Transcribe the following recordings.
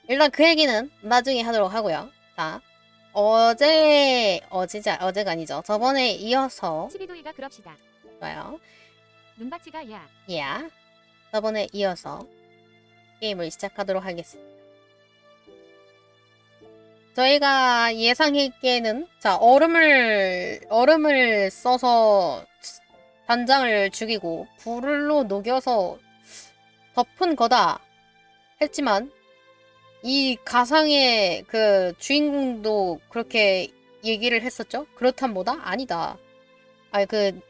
일단 그 얘기는 나중에 하도록 하고요. 자, 어제가 아니죠. 저번에 이어서, 12도이가 그럽시다. 좋아요. 눈밭이가 야. 야, 저번에 이어서 게임을 시작하도록 하겠습니다. 저희가 예상했기에는, 자, 얼음을 써서 단장을 죽이고, 불로 녹여서 덮은 거다 했지만, 이 가상의 그 주인공도 그렇게 얘기를 했었죠? 그렇단 뭐다? 아니다. 아니, 그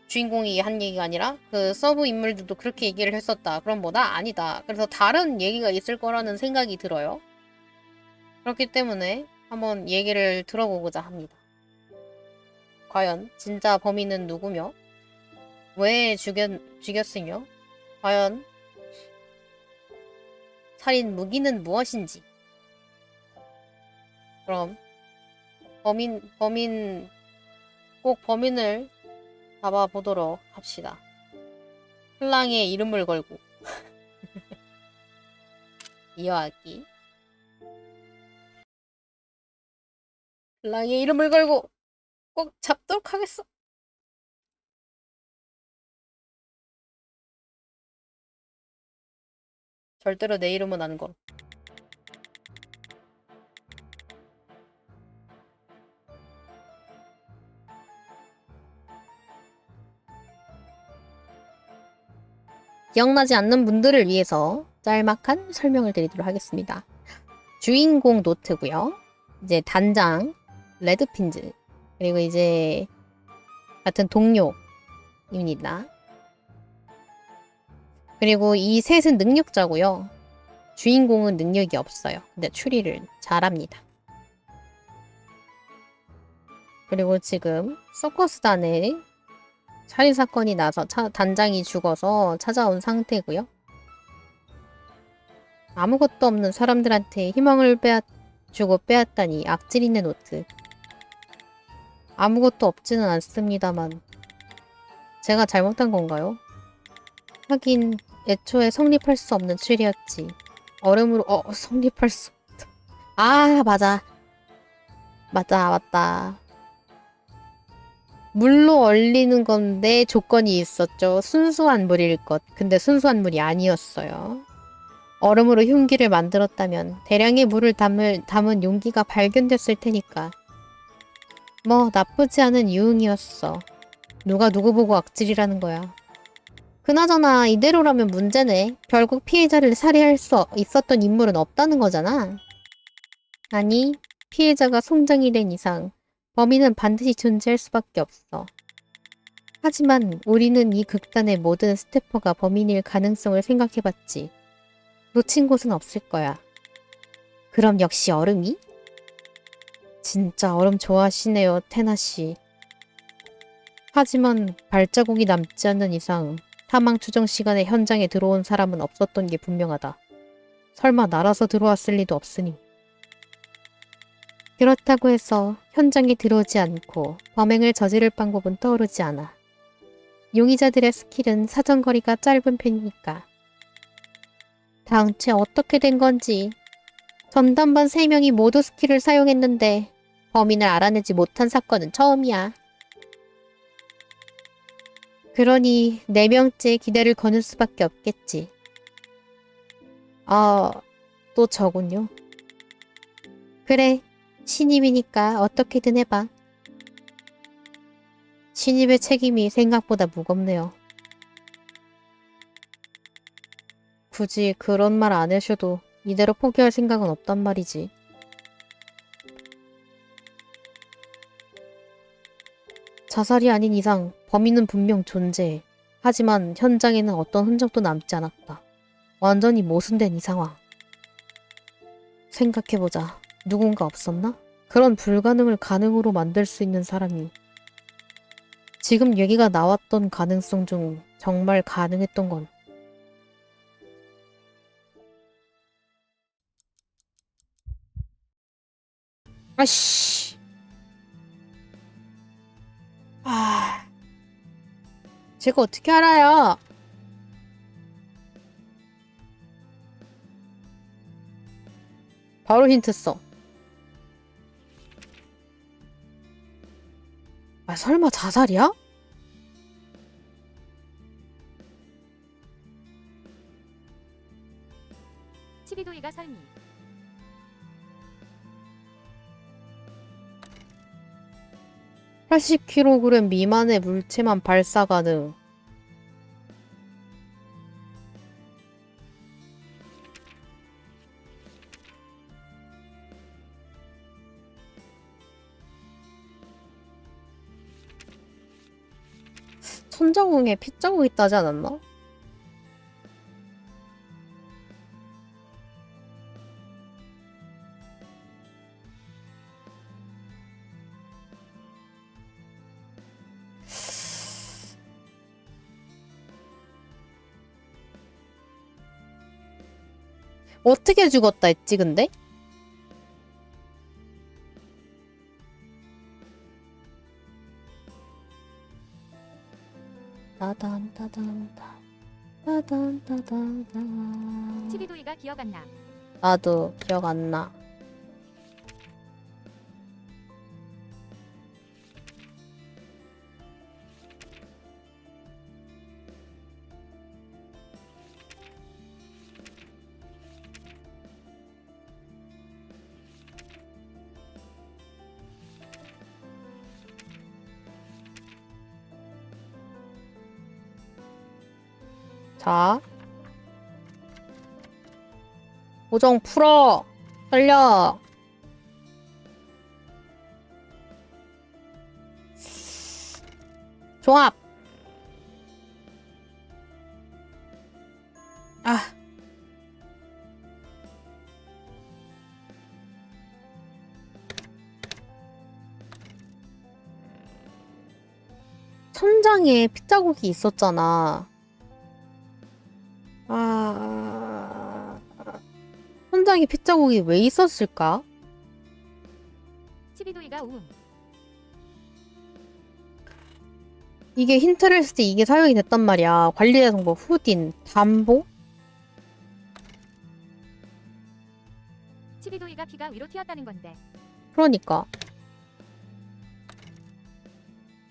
주인공이 한 얘기가 아니라 그 서브 인물들도 그렇게 얘기를 했었다. 그럼 뭐다? 아니다. 그래서 다른 얘기가 있을 거라는 생각이 들어요. 그렇기 때문에 한번 얘기를 들어보고자 합니다. 과연 진짜 범인은 누구며? 왜 죽였으며? 과연 살인 무기는 무엇인지? 그럼 꼭 범인을 잡아보도록 합시다. 플랑의 이름을 걸고 이어하기. 플랑의 이름을 걸고 꼭 잡도록 하겠어. 절대로 내 이름은 안 걸어. 기억나지 않는 분들을 위해서 짤막한 설명을 드리도록 하겠습니다. 주인공 노트고요. 이제 단장 레드핀즈, 그리고 이제 같은 동료입니다. 그리고 이 셋은 능력자고요. 주인공은 능력이 없어요. 근데 추리를 잘합니다. 그리고 지금 서커스단에 살인사건이 나서 단장이 죽어서 찾아온 상태고요. 아무것도 없는 사람들한테 희망을 주고 빼앗다니 악질이네 노트. 아무것도 없지는 않습니다만 제가 잘못한 건가요? 하긴 애초에 성립할 수 없는 추리였지. 얼음으로 성립할 수 없다. 아 맞다. 물로 얼리는 건데 조건이 있었죠. 순수한 물일 것. 근데 순수한 물이 아니었어요. 얼음으로 흉기를 만들었다면 대량의 물을 담은 용기가 발견됐을 테니까. 뭐 나쁘지 않은 유흥이었어. 누가 누구 보고 악질이라는 거야. 그나저나 이대로라면 문제네. 결국 피해자를 살해할 수 있었던 인물은 없다는 거잖아. 아니, 피해자가 송장이 된 이상 범인은 반드시 존재할 수밖에 없어. 하지만 우리는 이 극단의 모든 스태퍼가 범인일 가능성을 생각해봤지. 놓친 곳은 없을 거야. 그럼 역시 얼음이? 진짜 얼음 좋아하시네요, 테나씨. 하지만 발자국이 남지 않는 이상 사망 추정 시간에 현장에 들어온 사람은 없었던 게 분명하다. 설마 날아서 들어왔을 리도 없으니. 그렇다고 해서 현장에 들어오지 않고 범행을 저지를 방법은 떠오르지 않아. 용의자들의 스킬은 사정거리가 짧은 편이니까. 당최 어떻게 된 건지. 전담반 3명이 모두 스킬을 사용했는데 범인을 알아내지 못한 사건은 처음이야. 그러니 4명째 기대를 거는 수밖에 없겠지. 또 저군요. 그래, 신입이니까 어떻게든 해봐. 신입의 책임이 생각보다 무겁네요. 굳이 그런 말 안 하셔도 이대로 포기할 생각은 없단 말이지. 자살이 아닌 이상 범인은 분명 존재해. 하지만 현장에는 어떤 흔적도 남지 않았다. 완전히 모순된 이 상황. 생각해보자. 누군가 없었나? 그런 불가능을 가능으로 만들 수 있는 사람이. 지금 얘기가 나왔던 가능성 중 정말 가능했던 건 아씨. 제가 어떻게 알아요? 바로 힌트 써. 아, 설마 자살이야? 치비도이가 설미. 80kg 미만의 물체만 발사 가능. 천자궁에 핏자국 있다지 않았나? 어떻게 죽었다 했지, 근데? 따단 따단 따 따단 따단 따. 치비도이가 기억 안 나. 나도 기억 안 나. 자, 고정 풀어. 살려. 종합. 아. 천장에 핏자국이 있었잖아. 천장에 핏자국이 왜 있었을까? 치비도이가 우음. 이게 힌트를 했을 때 이게 사용이 됐단 말이야. 관리자 정보, 후딘, 담보? 치비도이가 피가 위로 튀었다는 건데. 그러니까.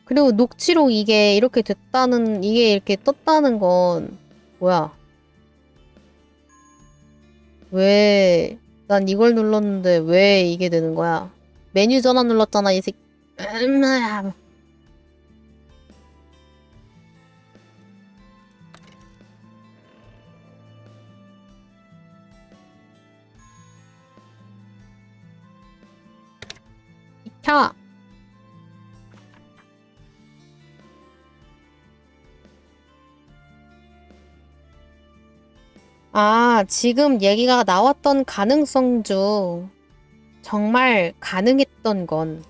그리고 녹취록 이게 이렇게 됐다는, 이게 이렇게 떴다는 건, 뭐야. 왜, 난 이걸 눌렀는데 왜 이게 되는 거야? 메뉴 전환 눌렀잖아, 이 새끼. 켜! 아, 지금 얘기가 나왔던 가능성 중 정말 가능했던 건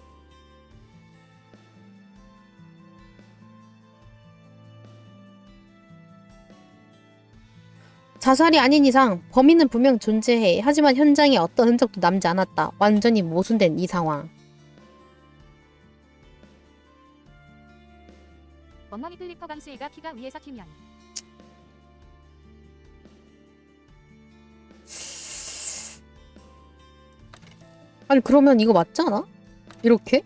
자살이 아닌 이상 범인은 분명 존재해. 하지만 현장에 어떤 흔적도 남지 않았다. 완전히 모순된 이 상황. 원머니 클리퍼 강수이가 피가 위에서 튀면. 아니 그러면 이거 맞지 않아? 이렇게?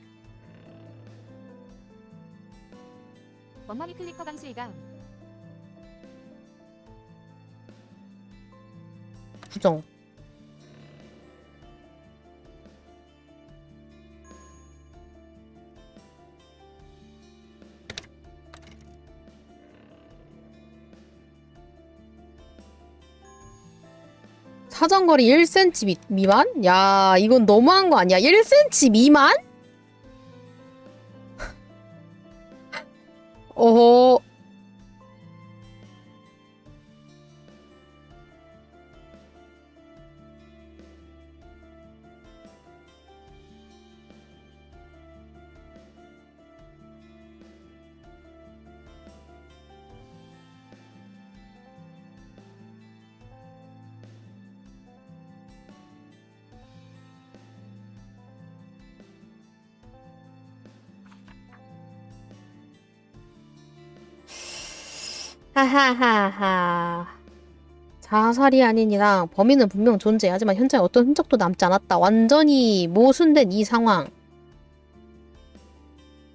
원머니 클리퍼 강수이가 부정. 사정거리 1cm 미만? 야, 이건 너무한 거 아니야? 1cm 미만? 어허. 하하하하. 자, 자살이 아닌 이상 범인은 분명 존재하지만 현장에 어떤 흔적도 남지 않았다. 완전히 모순된 이 상황.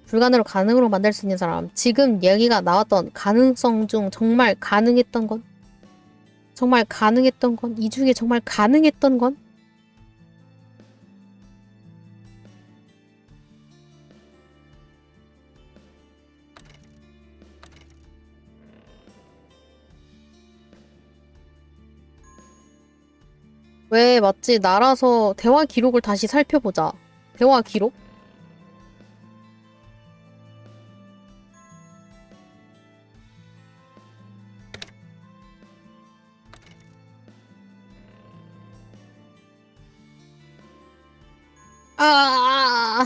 불가능을 가능으로 만들 수 있는 사람. 지금 얘기가 나왔던 가능성 중 정말 가능했던 건? 정말 가능했던 건? 이 중에 정말 가능했던 건? 왜 맞지? 날아서 대화 기록을 다시 살펴보자. 대화 기록? 아,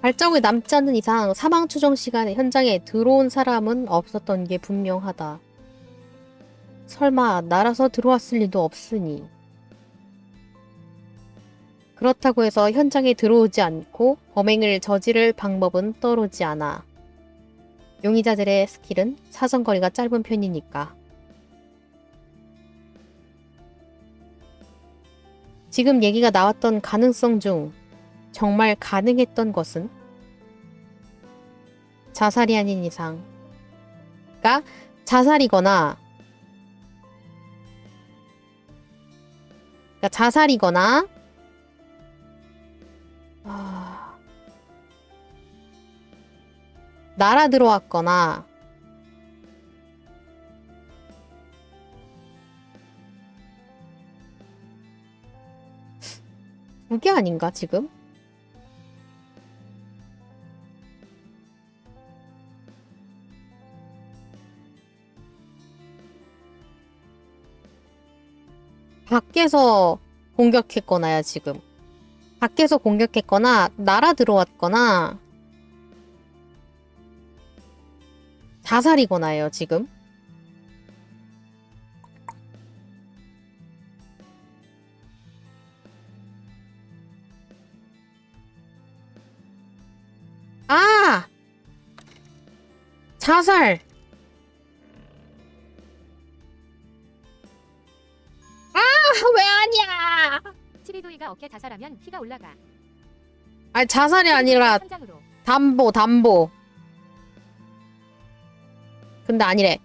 발자국이 남지 않는 이상 사망 추정 시간에 현장에 들어온 사람은 없었던 게 분명하다. 설마 날아서 들어왔을 리도 없으니. 그렇다고 해서 현장에 들어오지 않고 범행을 저지를 방법은 떠오르지 않아. 용의자들의 스킬은 사정거리가 짧은 편이니까. 지금 얘기가 나왔던 가능성 중 정말 가능했던 것은 자살이 아닌 이상. 그러니까 자살이거나 날아 들어왔거나 두 개 아닌가 지금? 밖에서 공격했거나야 지금. 밖에서 공격했거나 날아 들어왔거나 자살이거나요 지금. 아! 자살! 아! 왜 아니야! 치비도이가 어깨 자살하면 피가 올라가. 아니 자살이 아니라 현장으로. 담보. 근데 아니래.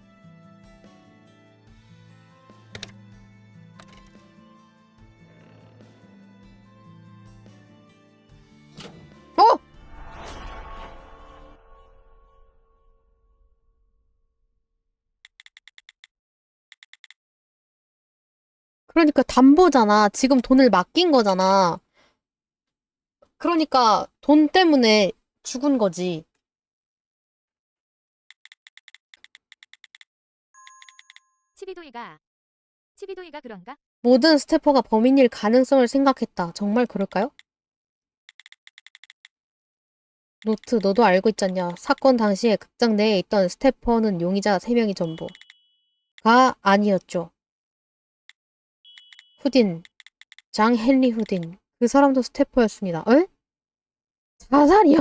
어? 그러니까 담보잖아. 지금 돈을 맡긴 거잖아. 그러니까 돈 때문에 죽은 거지. 치비도이가 그런가? 모든 스태퍼가 범인일 가능성을 생각했다. 정말 그럴까요? 노트, 너도 알고 있잖냐. 사건 당시에 극장 내에 있던 스태퍼는 용의자 3명이 전부가 아니었죠. 후딘, 장 헨리 후딘. 그 사람도 스태퍼였습니다. 에? 자살이야?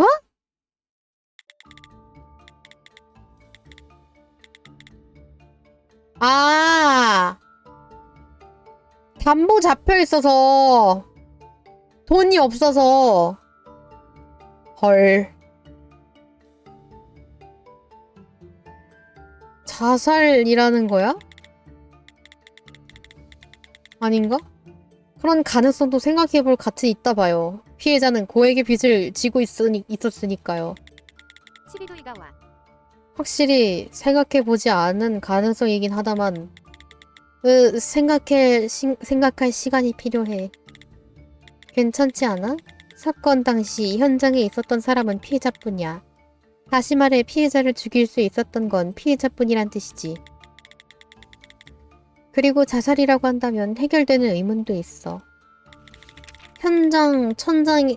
아, 담보 잡혀 있어서 돈이 없어서 헐. 자살이라는 거야? 아닌가? 그런 가능성도 생각해볼 가치 있다 봐요. 피해자는 고액의 빚을 지고 있었으니까요. 치비도이가 와. 확실히 생각해보지 않은 가능성이긴 하다만 생각할 시간이 필요해. 괜찮지 않아? 사건 당시 현장에 있었던 사람은 피해자뿐이야. 다시 말해 피해자를 죽일 수 있었던 건 피해자뿐이란 뜻이지. 그리고 자살이라고 한다면 해결되는 의문도 있어. 현장 천장에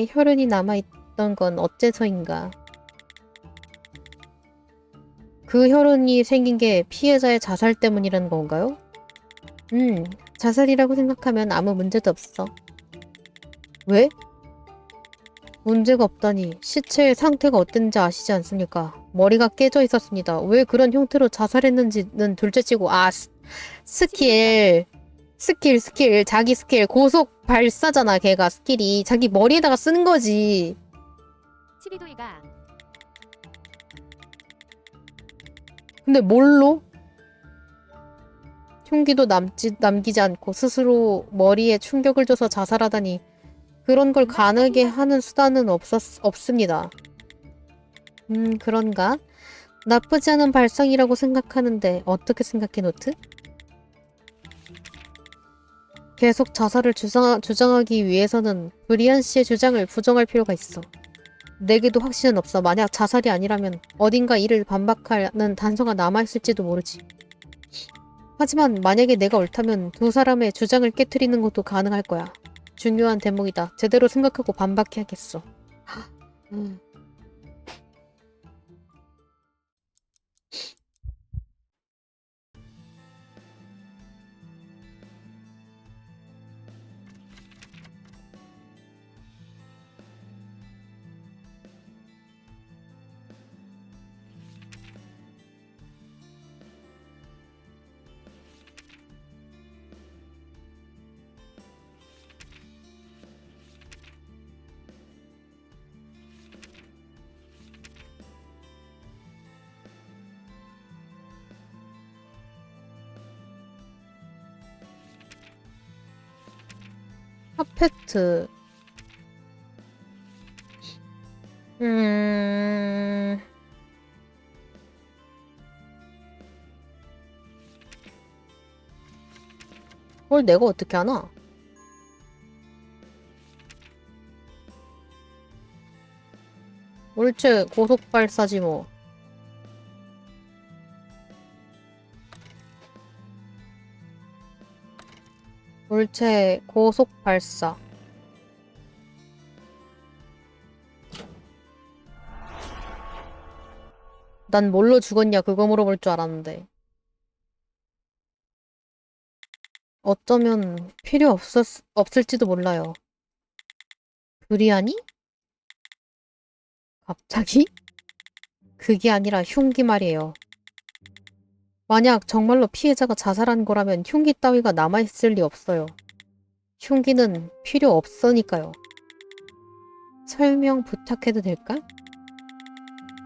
혈흔이 남아있던 건 어째서인가? 그 혈흔이 생긴 게 피해자의 자살 때문이라는 건가요? 자살이라고 생각하면 아무 문제도 없어. 왜? 문제가 없다니. 시체의 상태가 어땠는지 아시지 않습니까? 머리가 깨져 있었습니다. 왜 그런 형태로 자살했는지는 둘째치고 스킬. 자기 스킬. 고속 발사잖아, 걔가 스킬이. 자기 머리에다가 쓰는 거지. 치비도이가 근데 뭘로? 흉기도 남기지 않고 스스로 머리에 충격을 줘서 자살하다니. 그런 걸 가능하게 하는 수단은 없습니다. 그런가? 나쁘지 않은 발상이라고 생각하는데 어떻게 생각해, 노트? 계속 자살을 주장하기 위해서는 브리안 씨의 주장을 부정할 필요가 있어. 내게도 확신은 없어. 만약 자살이 아니라면 어딘가 이를 반박하는 단서가 남아있을지도 모르지. 하지만 만약에 내가 옳다면 두 사람의 주장을 깨트리는 것도 가능할 거야. 중요한 대목이다. 제대로 생각하고 반박해야겠어. 카페트. 그걸 내가 어떻게 하나? 물체 고속 발사지 뭐. 물체 고속 발사. 난 뭘로 죽었냐 그거 물어볼 줄 알았는데. 어쩌면 필요 없을지도 몰라요. 브리아니? 갑자기? 그게 아니라 흉기 말이에요. 만약 정말로 피해자가 자살한 거라면 흉기 따위가 남아있을 리 없어요. 흉기는 필요 없으니까요. 설명 부탁해도 될까?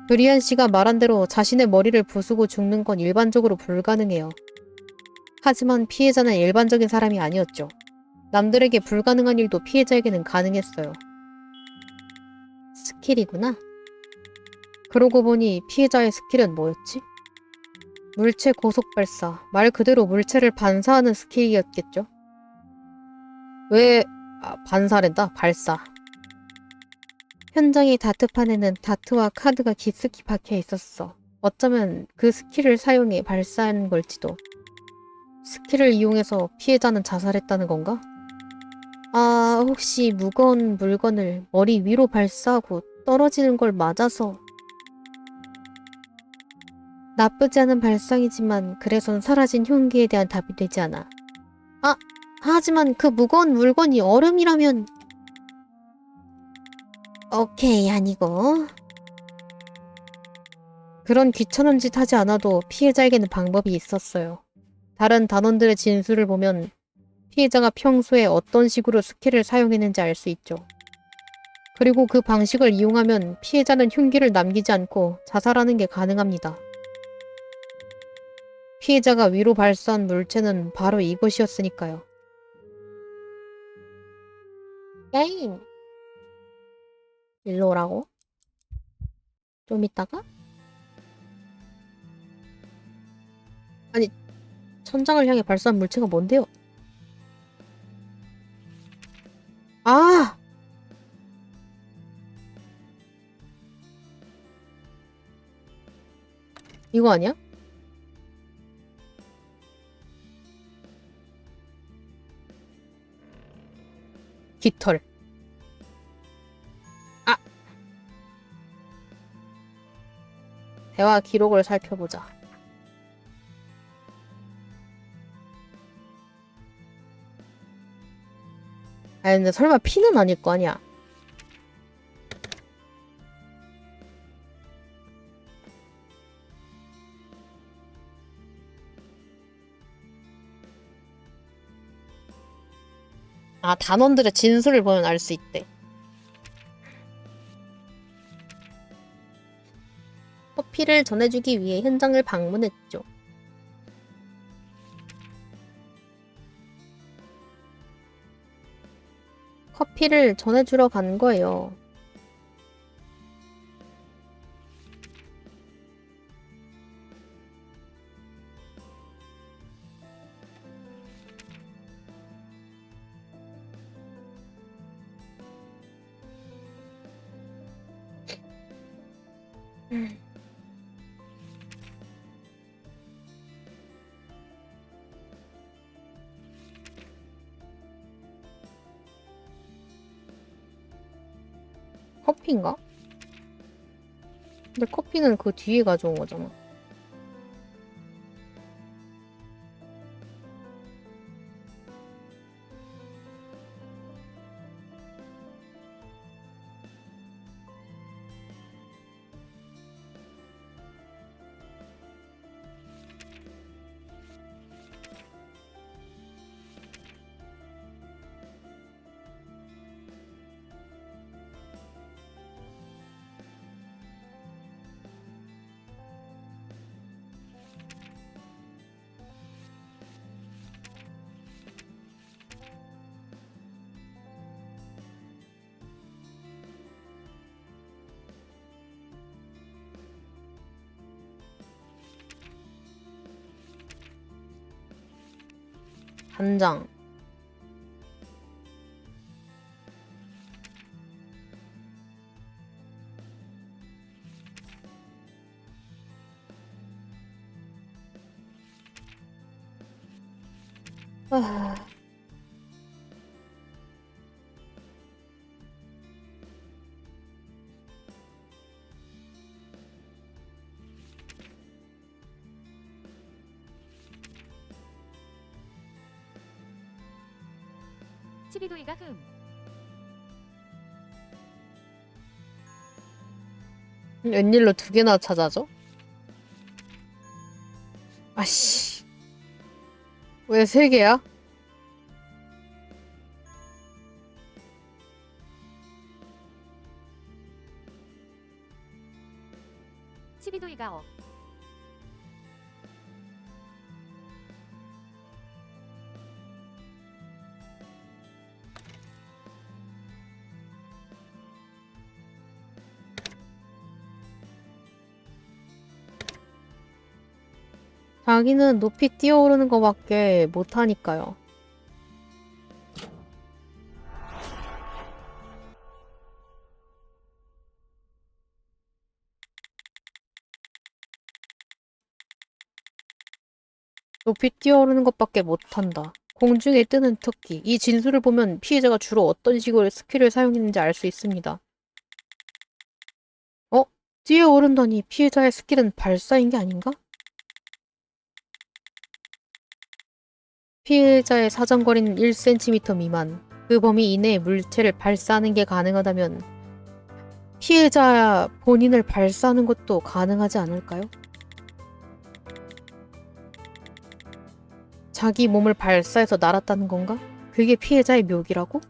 브리안 씨가 말한 대로 자신의 머리를 부수고 죽는 건 일반적으로 불가능해요. 하지만 피해자는 일반적인 사람이 아니었죠. 남들에게 불가능한 일도 피해자에게는 가능했어요. 스킬이구나. 그러고 보니 피해자의 스킬은 뭐였지? 물체 고속 발사. 말 그대로 물체를 반사하는 스킬이었겠죠? 반사랜다. 발사. 현장의 다트판에는 다트와 카드가 깊숙이 박혀 있었어. 어쩌면 그 스킬을 사용해 발사한 걸지도. 스킬을 이용해서 피해자는 자살했다는 건가? 혹시 무거운 물건을 머리 위로 발사하고 떨어지는 걸 맞아서. 나쁘지 않은 발상이지만 그래선 사라진 흉기에 대한 답이 되지 않아. 하지만 그 무거운 물건이 얼음이라면. 오케이, 아니고. 그런 귀찮은 짓 하지 않아도 피해자에게는 방법이 있었어요. 다른 단원들의 진술을 보면 피해자가 평소에 어떤 식으로 스킬을 사용했는지 알 수 있죠. 그리고 그 방식을 이용하면 피해자는 흉기를 남기지 않고 자살하는 게 가능합니다. 피해자가 위로 발사한 물체는 바로 이것이었으니까요. 게임! 일로 오라고? 좀 이따가? 아니, 천장을 향해 발사한 물체가 뭔데요? 이거 아니야? 깃털. 아! 대화 기록을 살펴보자. 아 근데 설마 피는 아닐 거 아니야? 아, 단원들의 진술을 보면 알 수 있대. 커피를 전해주기 위해 현장을 방문했죠. 커피를 전해주러 간 거예요. 커피인가? 근데 커피는 그 뒤에 가져온 거잖아. 단장. 아... 치비도이가 웬일로 두 개나 찾아줘? 아씨. 왜 세 개야? 치비도이가 자기는 높이 뛰어오르는 거밖에 못하니까요. 높이 뛰어오르는 것밖에 못한다. 공중에 뜨는 토끼. 이 진술을 보면 피해자가 주로 어떤 식으로 스킬을 사용했는지 알 수 있습니다. 어? 뛰어오른다니 피해자의 스킬은 발사인 게 아닌가? 피해자의 사정거리는 1cm 미만. 그 범위 이내에 물체를 발사하는 게 가능하다면 피해자 본인을 발사하는 것도 가능하지 않을까요? 자기 몸을 발사해서 날았다는 건가? 그게 피해자의 묘기라고?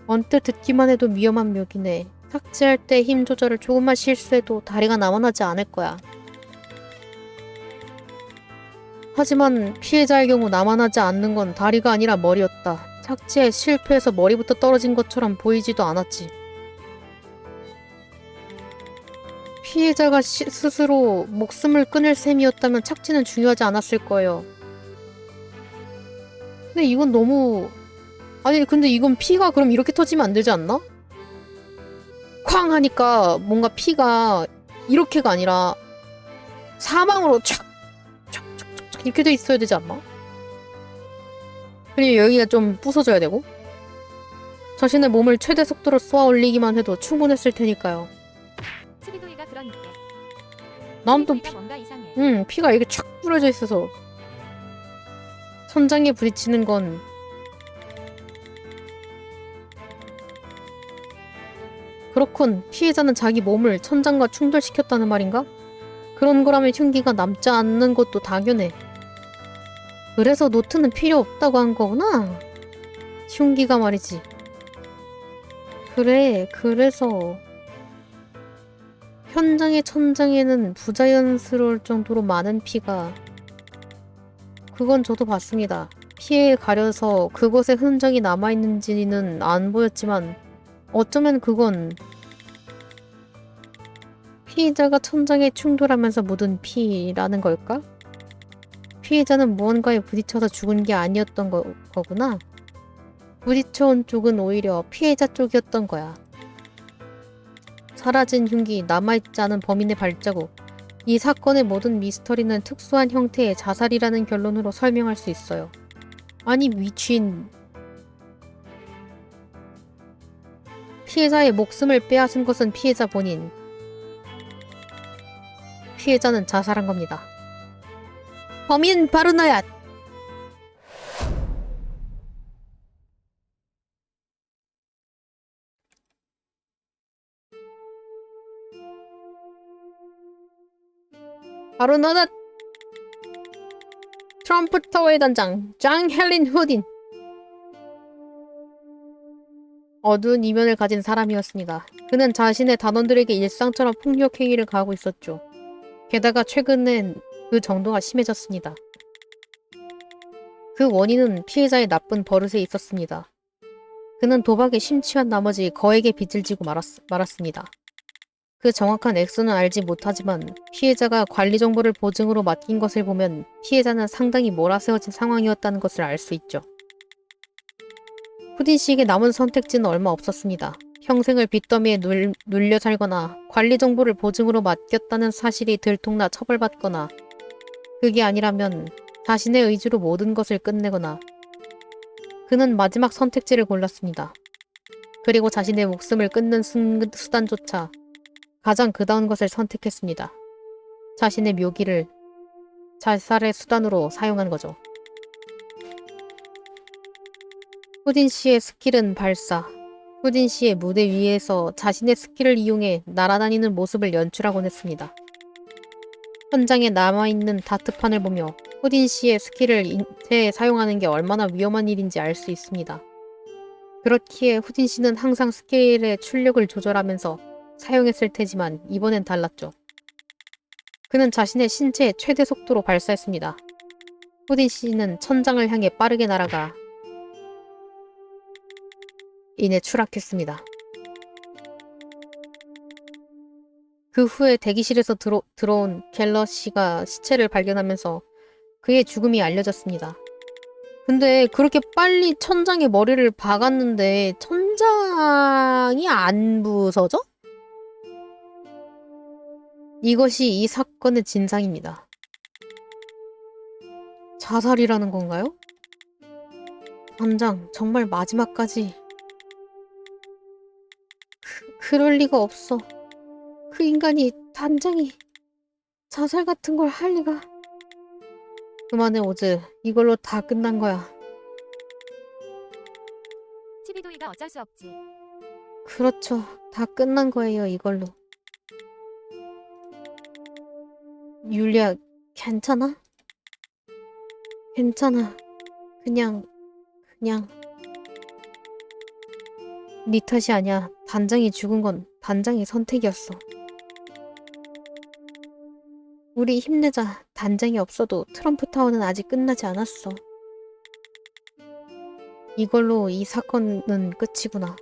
언뜻 듣기만 해도 위험한 묘기네. 삭제할 때 힘 조절을 조금만 실수해도 다리가 남아나지 않을 거야. 하지만 피해자의 경우 남아나지 않는 건 다리가 아니라 머리였다. 삭제에 실패해서 머리부터 떨어진 것처럼 보이지도 않았지. 피해자가 스스로 목숨을 끊을 셈이었다면 착지는 중요하지 않았을 거예요. 근데 이건 너무... 아니 근데 이건 피가 그럼 이렇게 터지면 안 되지 않나? 콱! 쾅 하니까 뭔가 피가 이렇게가 아니라 사방으로 촥 이렇게 돼 있어야 되지 않나? 그리고 여기가 좀 부서져야 되고 자신의 몸을 최대 속도로 쏘아 올리기만 해도 충분했을 테니까요. 치비도이가 그러니까. 난 또 치비도이가 뭔가 이상해. 피가 이렇게 촥 뿌려져 있어서 천장에 부딪히는 건 그렇군. 피해자는 자기 몸을 천장과 충돌시켰다는 말인가? 그런 거라면 흉기가 남지 않는 것도 당연해. 그래서 노트는 필요 없다고 한 거구나. 흉기가 말이지. 그래, 그래서 현장의 천장에는 부자연스러울 정도로 많은 피가 그건 저도 봤습니다. 피에 가려서 그곳에 흔적이 남아있는지는 안 보였지만 어쩌면 그건 피해자가 천장에 충돌하면서 묻은 피라는 걸까? 피해자는 무언가에 부딪혀서 죽은 게 아니었던 거구나. 부딪혀온 쪽은 오히려 피해자 쪽이었던 거야. 사라진 흉기, 남아있지 않은 범인의 발자국. 이 사건의 모든 미스터리는 특수한 형태의 자살이라는 결론으로 설명할 수 있어요. 아니 미친. 피해자의 목숨을 빼앗은 것은 피해자 본인. 피해자는 자살한 겁니다. 범인 바로 나야! 바로 너다! 트럼프 타워의 단장 장 헬린 후딘. 어두운 이면을 가진 사람이었습니다. 그는 자신의 단원들에게 일상처럼 폭력 행위를 가하고 있었죠. 게다가 최근엔 그 정도가 심해졌습니다. 그 원인은 피해자의 나쁜 버릇에 있었습니다. 그는 도박에 심취한 나머지 거액의 빚을 지고 말았습니다. 그 정확한 액수는 알지 못하지만 피해자가 관리 정보를 보증으로 맡긴 것을 보면 피해자는 상당히 몰아세워진 상황이었다는 것을 알 수 있죠. 후딘 씨에게 남은 선택지는 얼마 없었습니다. 평생을 빚더미에 눌려 살거나 관리 정보를 보증으로 맡겼다는 사실이 들통나 처벌받거나 그게 아니라면 자신의 의지로 모든 것을 끝내거나 그는 마지막 선택지를 골랐습니다. 그리고 자신의 목숨을 끊는 수단조차 가장 그다운 것을 선택했습니다. 자신의 묘기를 자살의 수단으로 사용한 거죠. 후딘 씨의 스킬은 발사. 후딘 씨의 무대 위에서 자신의 스킬을 이용해 날아다니는 모습을 연출하곤 했습니다. 현장에 남아있는 다트판을 보며 후딘 씨의 스킬을 인체에 사용하는 게 얼마나 위험한 일인지 알 수 있습니다. 그렇기에 후딘 씨는 항상 스킬의 출력을 조절하면서 사용했을 테지만 이번엔 달랐죠. 그는 자신의 신체의 최대 속도로 발사했습니다. 후딘 씨는 천장을 향해 빠르게 날아가 이내 추락했습니다. 그 후에 대기실에서 들어온 갤러 씨가 시체를 발견하면서 그의 죽음이 알려졌습니다. 근데 그렇게 빨리 천장에 머리를 박았는데 천장이 안 부서져? 이것이 이 사건의 진상입니다. 자살이라는 건가요? 단장, 정말 마지막까지 그럴 리가 없어. 그 인간이 단장이 자살 같은 걸 할 리가. 그만해 오즈. 이걸로 다 끝난 거야. 치비도이가 어쩔 수 없지. 그렇죠. 다 끝난 거예요, 이걸로. 율리야, 괜찮아? 괜찮아. 그냥 네 탓이 아니야. 단장이 죽은 건 단장의 선택이었어. 우리 힘내자. 단장이 없어도 트럼프 타워는 아직 끝나지 않았어. 이걸로 이 사건은 끝이구나.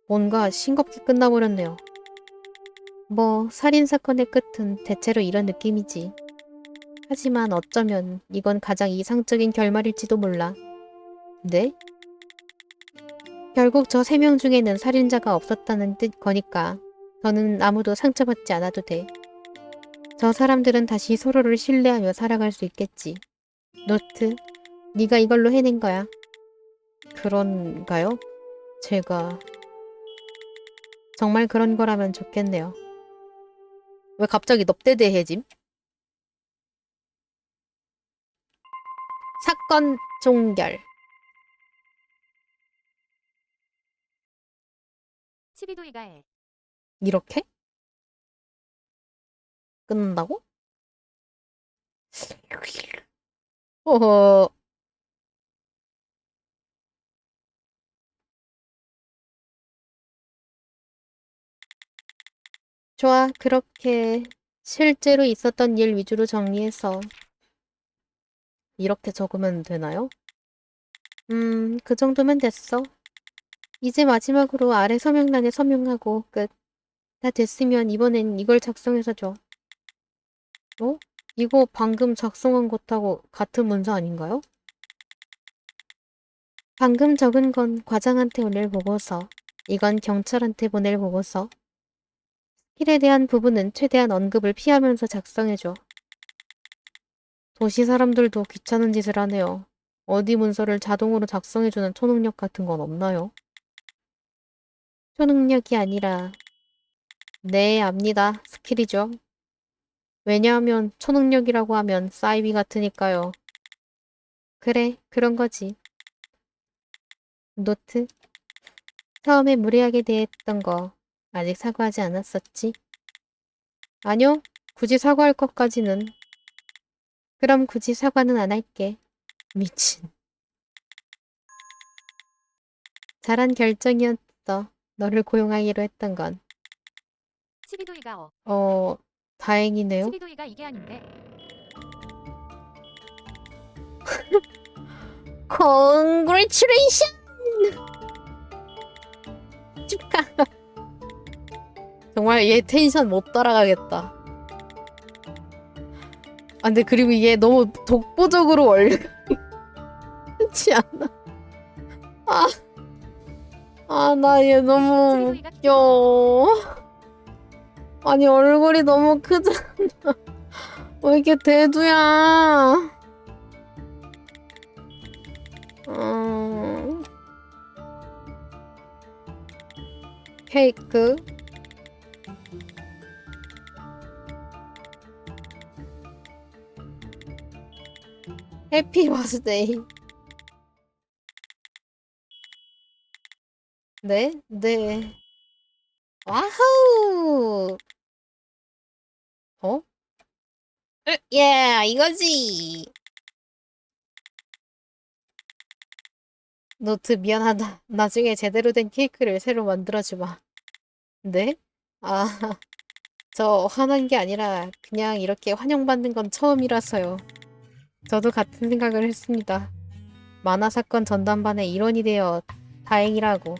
뭔가 싱겁게 끝나버렸네요. 뭐 살인사건의 끝은 대체로 이런 느낌이지. 하지만 어쩌면 이건 가장 이상적인 결말일지도 몰라. 네? 결국 저 3명 중에는 살인자가 없었다는 뜻 거니까 저는 아무도 상처받지 않아도 돼. 저 사람들은 다시 서로를 신뢰하며 살아갈 수 있겠지. 노트, 네가 이걸로 해낸 거야. 그런가요? 제가 정말 그런 거라면 좋겠네요. 왜 갑자기 넙대대해짐? 사건 종결. 치비도이가 해. 이렇게? 끝난다고? 어허. 좋아, 그렇게 실제로 있었던 일 위주로 정리해서 이렇게 적으면 되나요? 그 정도면 됐어. 이제 마지막으로 아래 서명란에 서명하고 끝. 다 됐으면 이번엔 이걸 작성해서 줘. 어? 이거 방금 작성한 것하고 같은 문서 아닌가요? 방금 적은 건 과장한테 보낼 보고서, 이건 경찰한테 보낼 보고서. 스킬에 대한 부분은 최대한 언급을 피하면서 작성해줘. 도시 사람들도 귀찮은 짓을 하네요. 어디 문서를 자동으로 작성해주는 초능력 같은 건 없나요? 초능력이 아니라 네, 압니다. 스킬이죠. 왜냐하면 초능력이라고 하면 사이비 같으니까요. 그래, 그런 거지. 노트. 처음에 무례하게 대했던 거 아직 사과하지 않았었지? 아니요, 굳이 사과할 것까지는. 그럼 굳이 사과는 안 할게. 미친. 잘한 결정이었어. 너를 고용하기로 했던 건. 치비도이가 다행이네요. 치비도이가 이게 아닌데. Congratulation! 축하. 정말 얘 텐션 못 따라가겠다. 아, 근데 그리고 이게 너무 독보적으로 그렇지 않나? 아, 나 얘 너무 치비도이가 웃겨. 아니, 얼굴이 너무 크잖아. 왜 이렇게 대두야? 음, 케이크. 해피 버스데이. 네? 네. 와우! 어? 예, 이거지. 노트 미안하다. 나중에 제대로 된 케이크를 새로 만들어주마. 네? 아, 저 화난 게 아니라 그냥 이렇게 환영받는 건 처음이라서요. 저도 같은 생각을 했습니다. 만화 사건 전담반의 일원이 되어 다행이라고.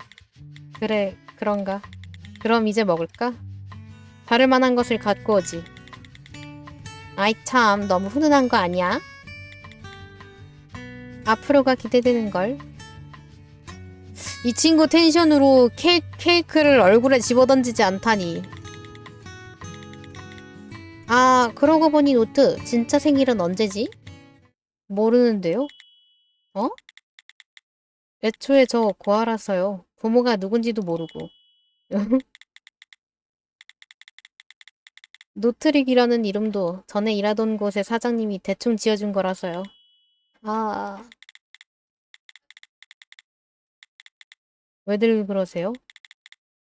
그래, 그런가? 그럼 이제 먹을까? 다를 만한 것을 갖고 오지. 아이 참, 너무 훈훈한 거 아니야? 앞으로가 기대되는걸. 이 친구 텐션으로 케이크를 얼굴에 집어던지지 않다니. 아, 그러고 보니 노트, 진짜 생일은 언제지? 모르는데요? 어? 애초에 저 고아라서요. 부모가 누군지도 모르고. 노트릭이라는 이름도 전에 일하던 곳의 사장님이 대충 지어준 거라서요. 아, 왜들 그러세요?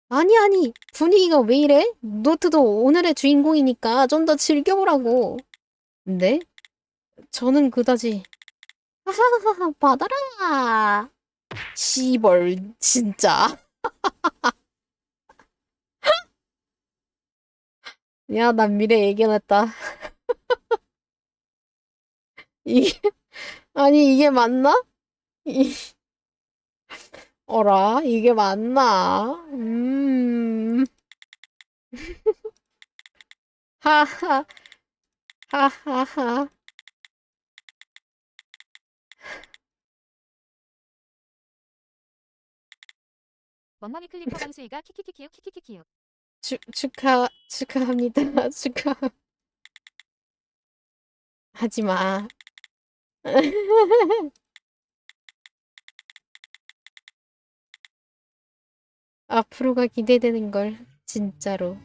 아니, 분위기가 왜 이래? 노트도 오늘의 주인공이니까 좀 더 즐겨보라고. 네? 저는 그다지. 하하하하, 받아라. 시벌, 진짜. 야, 난 미래 예견했다. 이게, 아니, 이게 맞나? 이, 어라, 이게 맞나? 하하, 하하하. 멍멍이 클리퍼 강수희가 키키키키육 키키키키육. 축하합니다. 하지 마. 앞으로가 기대되는 걸, 진짜로.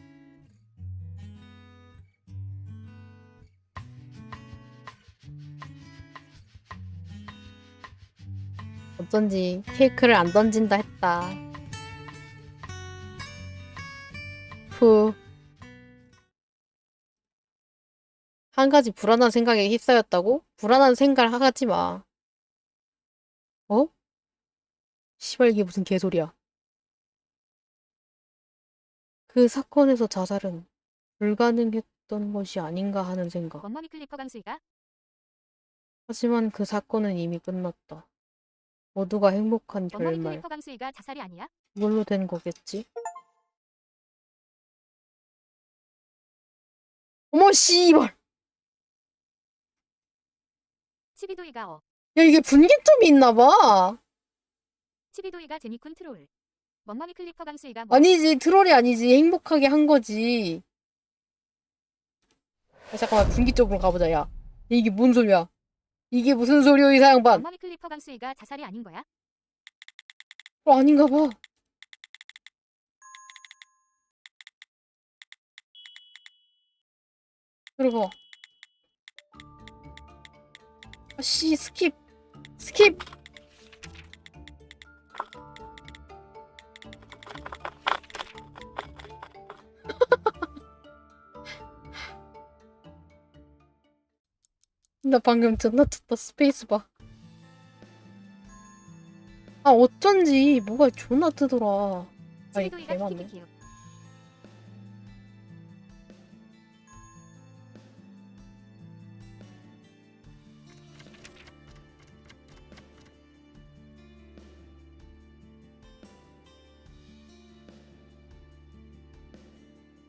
어쩐지 케이크를 안 던진다 했다. 후. 한 가지 불안한 생각에 휩싸였다고? 불안한 생각을 하지 마. 어? 시발 이게 무슨 개소리야. 그 사건에서 자살은 불가능했던 것이 아닌가 하는 생각. 멍멍이 클리퍼 강수희가 하지만 그 사건은 이미 끝났다. 모두가 행복한 멍멍이 결말. 클리퍼 강수희가 자살이 아니야? 이걸로 된 거겠지? 어머 씨발! 치비도이가 야 이게 분기점이 있나봐. 치비도이가 제니쿤 트롤. 멍멍이 클리퍼 강수희가 뭐? 아니지, 트롤이 아니지. 행복하게 한 거지. 야, 잠깐만, 분기점으로 가보자, 야. 이게 뭔 소리야? 이게 무슨 소리야, 이 사양반? 멍멍이 클리퍼 강수희가 자살이 아닌 거야? 아닌가 봐. 들어가. 아씨, 스킵. 스킵! 나 방금 존나 쳤다, 스페이스바. 아, 어쩐지, 뭐가 존나 뜨더라. 아이, 치비도이가 개맞네. 키키키키육.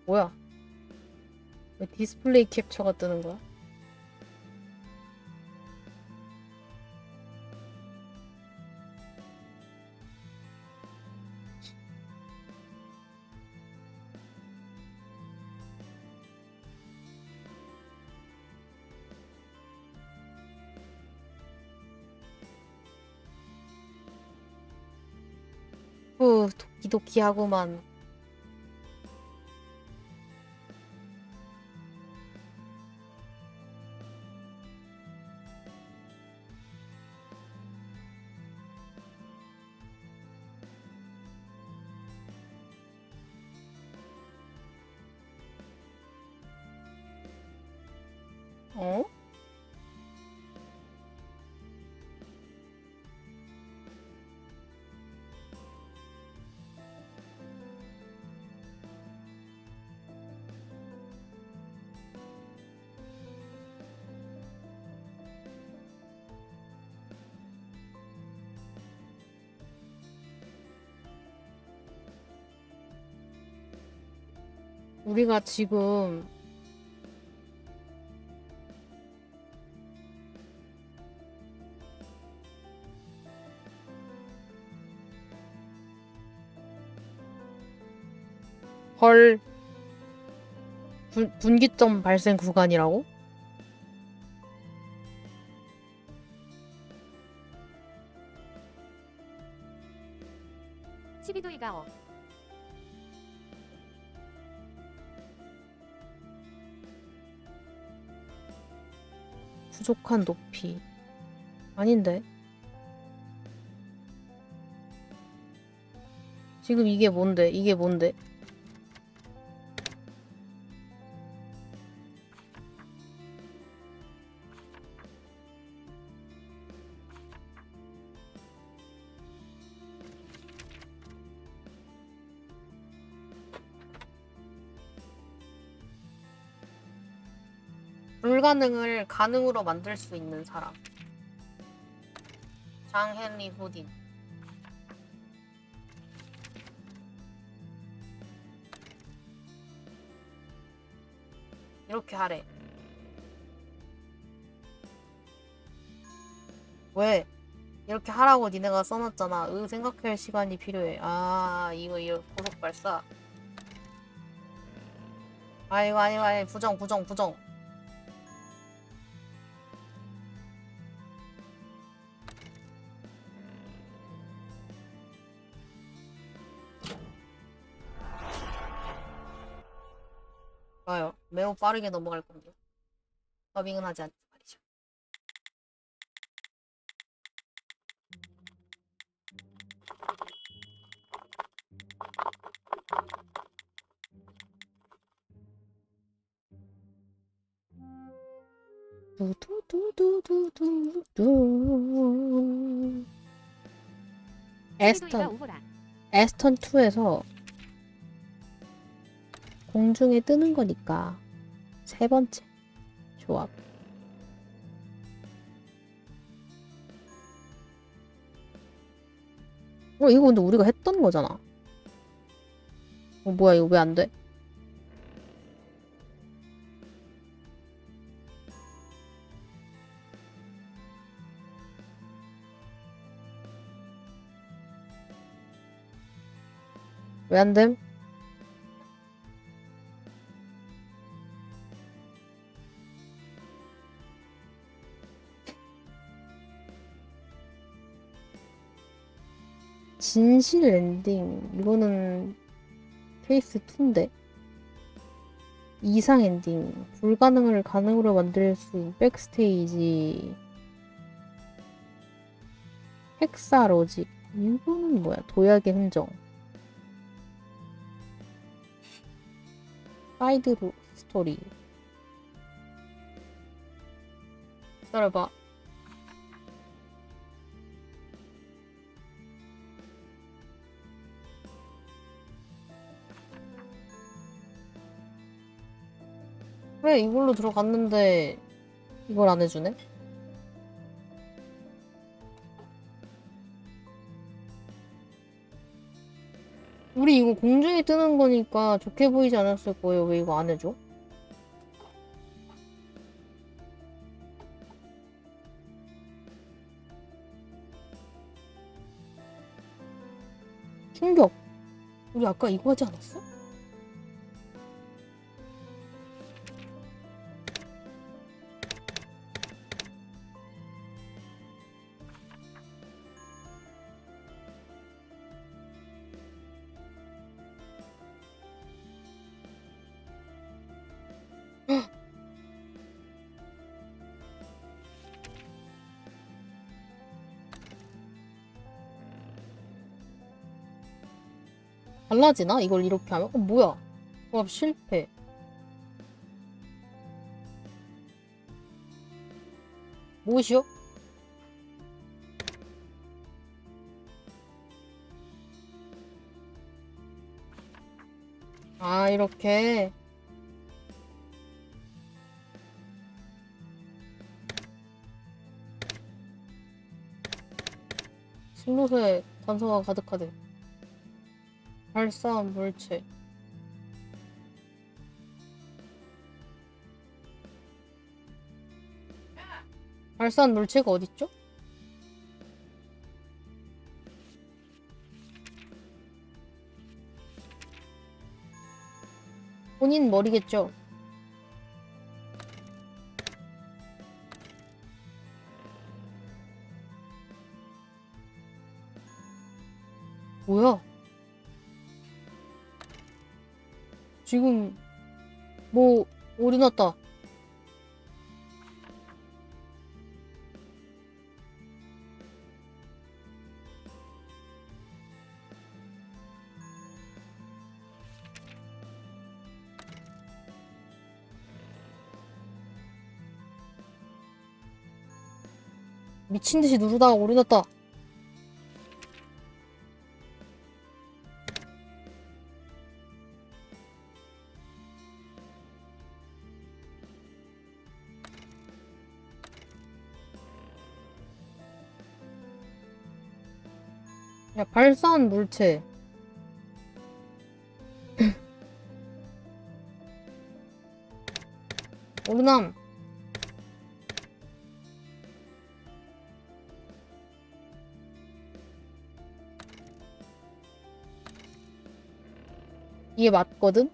뭐야? 왜 디스플레이 캡처가 뜨는 거야? 후, 도끼도끼하구만. 어? 우리가 지금 헐 분기점 발생 구간이라고? 치비도이가 부족한 높이. 아닌데. 지금 이게 뭔데? 이게 뭔데? 불가능을 가능으로 만들 수 있는 사람. 장 헨리 후딘. 이렇게 하래. 왜? 이렇게 하라고 니네가 써놨잖아. 생각할 시간이 필요해. 아, 이거 고속 발사. 아이고, 아이고, 아이고, 부정. 좋아요. 매우 빠르게 넘어갈 겁니다. 더빙은 하지 않는 말이죠. 두두두두두두. 치비도이가 오호라. 에스턴 2에서 공중에 뜨는 거니까 세 번째 조합. 이거 근데 우리가 했던 거잖아. 뭐야, 이거 왜 안 돼? 왜 안 됨? 진실 엔딩. 이거는 케이스 2인데. 이상 엔딩. 불가능을 가능으로 만들 수 있는 백스테이지. 헥사 로직. 이거는 뭐야? 도약의 흔적. 사이드 스토리. 기다려봐. 왜 이걸로 들어갔는데 이걸 안 해주네? 우리 이거 공중에 뜨는 거니까 좋게 보이지 않았을 거예요. 왜 이거 안 해줘? 충격! 우리 아까 이거 하지 않았어? 달라지나? 이걸 이렇게 하면? 뭐야? 조합 실패. 무엇이요? 아, 이렇게. 슬롯에 단서가 가득하대. 발사한 물체. 발사한 물체가 어딨죠? 본인 머리겠죠? 뭐야? 지금 뭐 오류 났다. 미친듯이 누르다가 오류 났다. 야, 발사한 물체. 오르남. 이게 맞거든?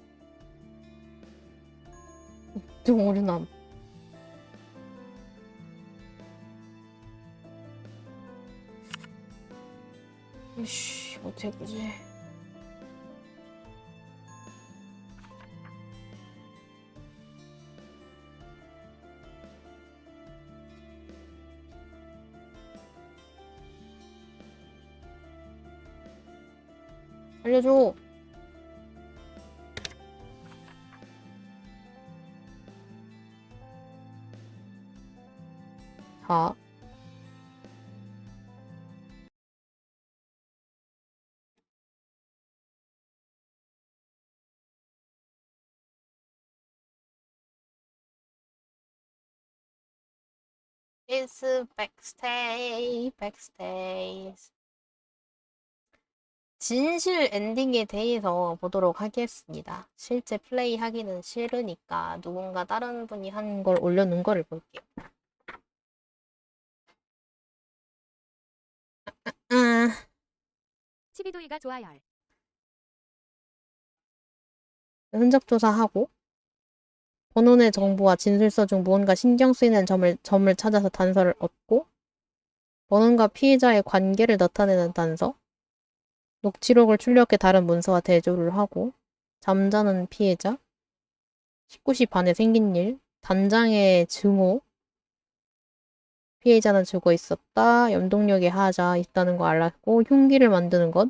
좀 오르남. 이씨, 어떻게 보지? 알려줘. 자, is backstage, backstage. 진실 엔딩에 대해서 보도록 하겠습니다. 실제 플레이 하기는 싫으니까 누군가 다른 분이 한 걸 올려놓은 거를 볼게요. 치비도이가 좋아열. 흔적 조사하고 본원의 정보와 진술서 중 무언가 신경 쓰이는 점을 찾아서 단서를 얻고 본원과 피해자의 관계를 나타내는 단서, 녹취록을 출력해 다른 문서와 대조를 하고 잠자는 피해자, 19시 반에 생긴 일, 단장의 증오, 피해자는 죽어 있었다, 염동력의 하자 있다는 거 알았고 흉기를 만드는 것,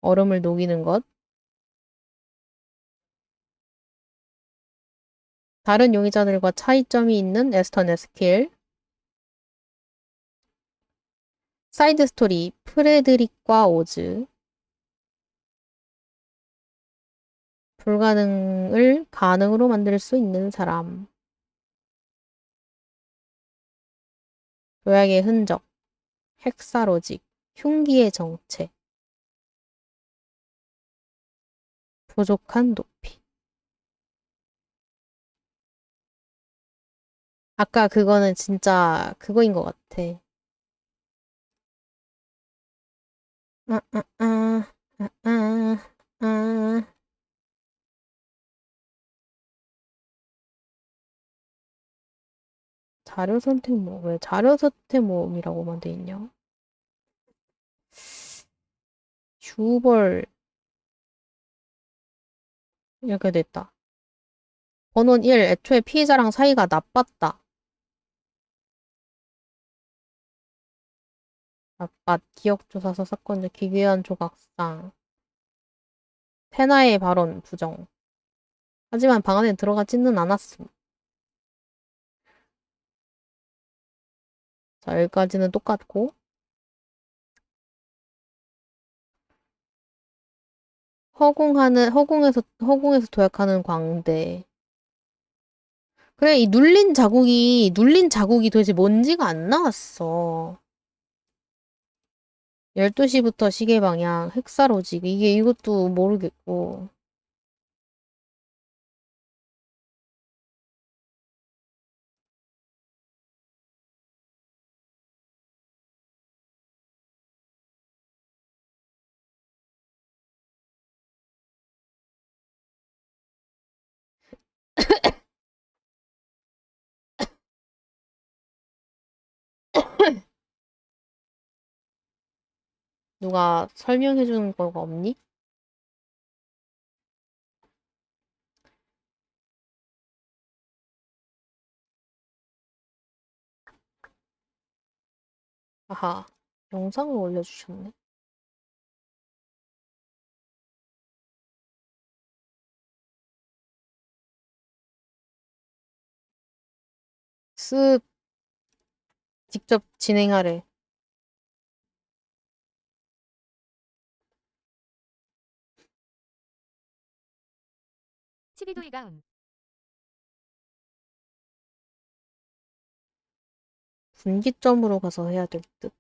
얼음을 녹이는 것, 다른 용의자들과 차이점이 있는 에스턴 에스킬, 사이드 스토리 프레드릭과 오즈, 불가능을 가능으로 만들 수 있는 사람, 도약의 흔적, 헥사로직, 흉기의 정체, 부족한 높이. 아까 그거는 진짜 그거인 것 같아. 아, 아, 아, 아, 아, 아. 자료 선택 모음. 왜 자료 선택 모음이라고만 돼 있냐? 주벌 이렇게 됐다. 번원 1. 애초에 피해자랑 사이가 나빴다. 나빴. 기억조사서 사건의 기괴한 조각상. 테나의 발언 부정. 하지만 방 안에 들어가지는 않았음. 자, 여기까지는 똑같고. 허공에서 도약하는 광대. 그래, 이 눌린 자국이 도대체 뭔지가 안 나왔어. 12시부터 시계 방향, 헥사로직. 이것도 모르겠고. 누가 설명해 주는 거가 없니? 아하, 영상을 올려주셨네. 쓱 직접 진행하래. 치비도이가 분기점으로 가서 해야 될 듯.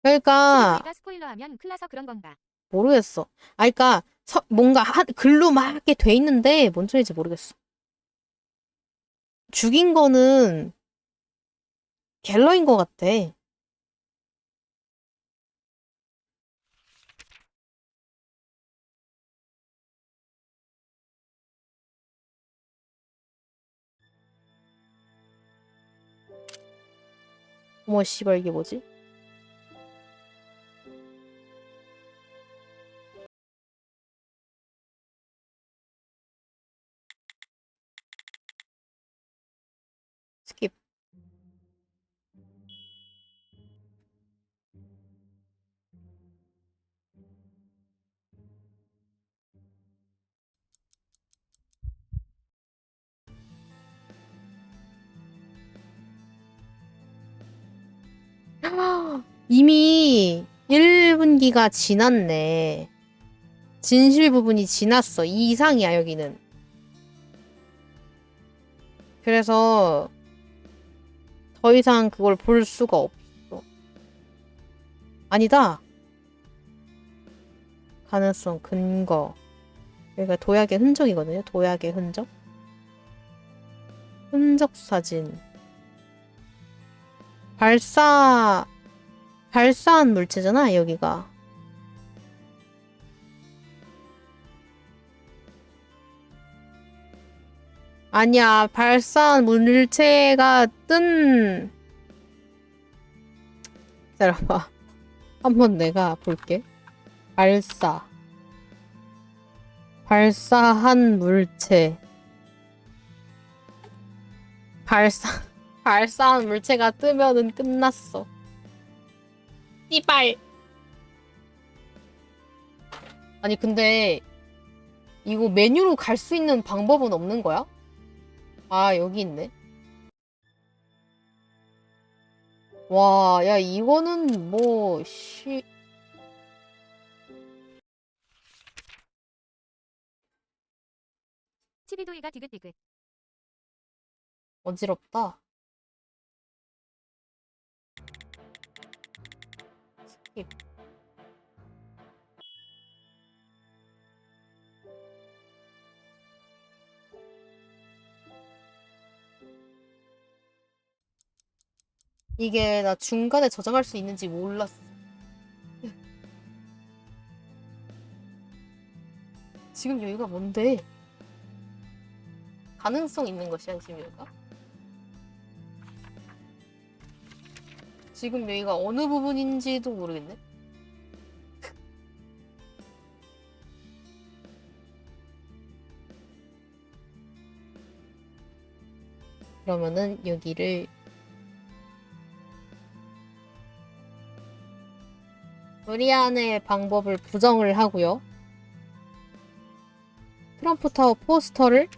그러니까 치비도이가 스포일러하면 클라서 그런 건가? 모르겠어. 그러니까 뭔가 글로 막 이렇게 돼 있는데 뭔 소리인지 모르겠어. 죽인 거는 갤러인 것 같아. 어머 씨발 이게 뭐지? 스킵. 이미 1분기가 지났네. 진실 부분이 지났어. 이 이상이야, 여기는. 그래서 더 이상 그걸 볼 수가 없어. 아니다. 가능성, 근거. 여기가 도약의 흔적이거든요. 도약의 흔적. 흔적 사진. 발사한 물체잖아, 여기가. 아니야, 발사한 물체가 뜬. 기다려봐. 한번 내가 볼게. 발사한 물체. 발사한 물체가 뜨면은 끝났어. 씨발. 아니, 근데, 이거 메뉴로 갈 수 있는 방법은 없는 거야? 아, 여기 있네. 와, 야, 이거는 뭐, 치비도이가 디귿디귿. 어지럽다. 스킵. 이게 나 중간에 저장할 수 있는지 몰랐어. 지금 여기가 뭔데? 가능성 있는 것이야, 지금 여기가? 지금 여기가 어느 부분인지도 모르겠네? 그러면은 여기를 요리안의 방법을 부정을 하고요. 트럼프 타워 포스터에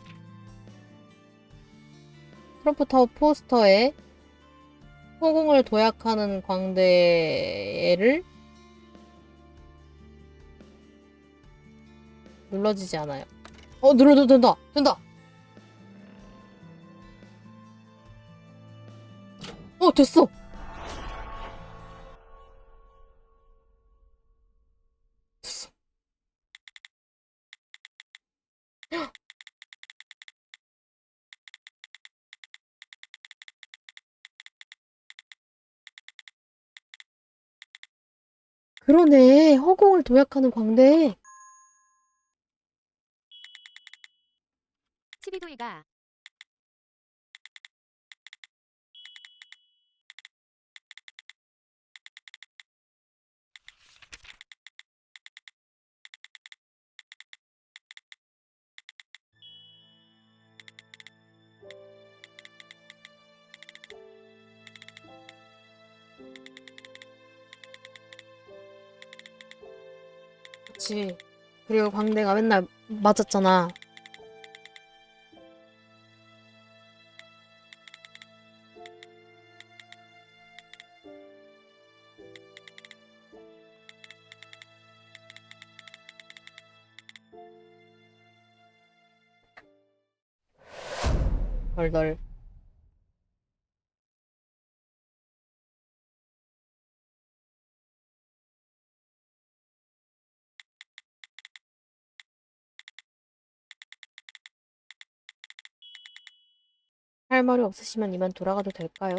허공을 도약하는 광대를 눌러지지 않아요. 눌러도 된다! 된다! 됐어! 됐어. 그러네. 허공을 도약하는 광대. 치비도이가 그치. 그리고 광대가 맨날 맞았잖아. 덜덜. 할 말이 없으시면 이만 돌아가도 될까요?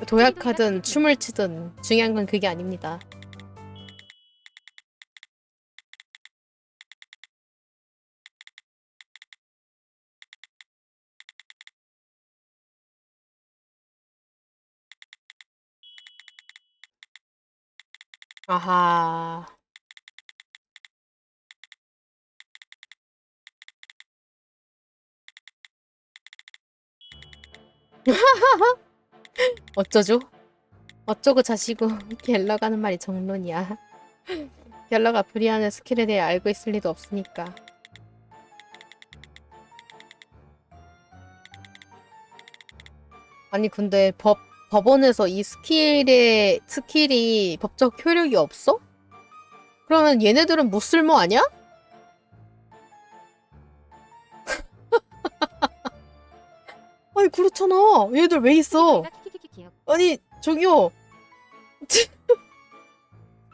도약하든 춤을 추든 중요한 건 그게 아닙니다. 아하. 어쩌죠? 어쩌고 자시고 갤러가 하는 말이 정론이야. 갤러가 브리안의 스킬에 대해 알고 있을 리도 없으니까. 아니 근데 법원에서 이 스킬이 법적 효력이 없어? 그러면 얘네들은 무쓸모 아니야? 아니 그렇잖아. 얘들 왜 있어? 치비도이가 키키키키요. 아니 저기요.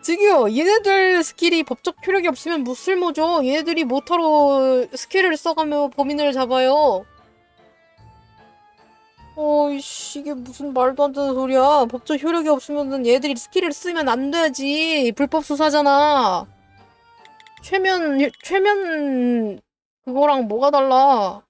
저기요. 얘네들 스킬이 법적 효력이 없으면 무쓸모죠. 얘네들이 모터로 스킬을 써가며 범인을 잡아요. 어이씨, 이게 무슨 말도 안 되는 소리야. 법적 효력이 없으면은 얘들이 스킬을 쓰면 안 되지. 불법 수사잖아. 최면, 그거랑 뭐가 달라.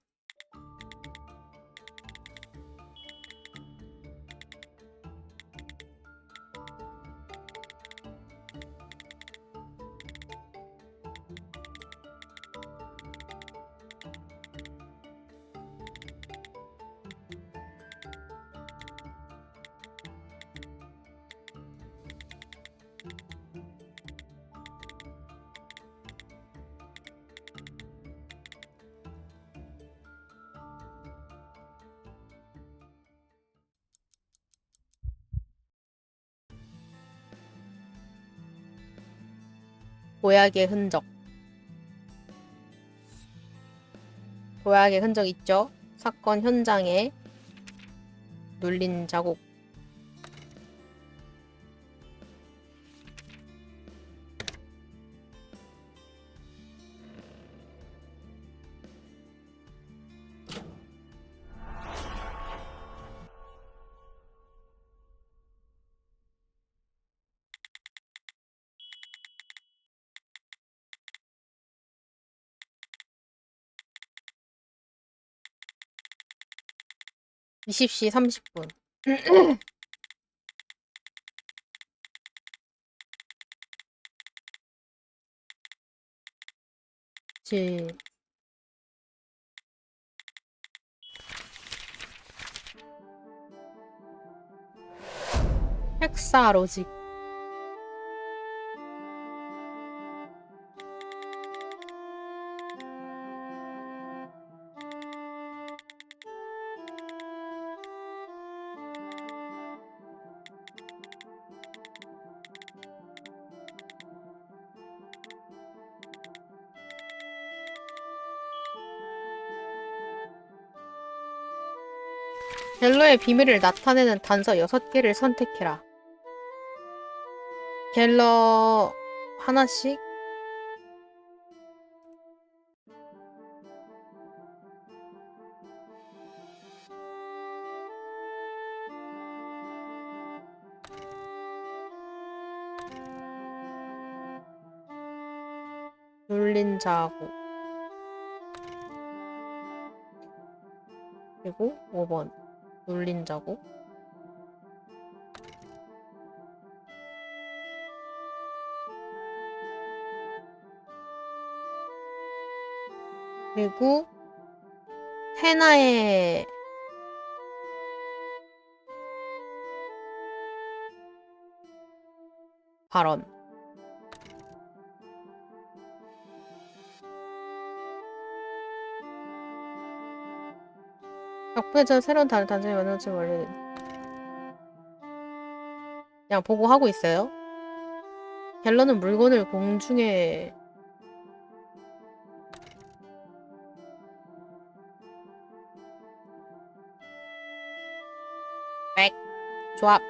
보약의 흔적. 보약의 흔적 있죠? 사건 현장에 눌린 자국. (20시 30분) 지 헥사 로직. 갤러의 비밀을 나타내는 단서 6개를 선택해라. 갤러 하나씩? 눌린 자국. 그리고 5번. 눌린 자국. 그리고 테나의 발언. 덕분에 새로운 단점이 만들어진 원래 그냥 보고 하고 있어요. 갤러는 물건을 공중에 백 조합.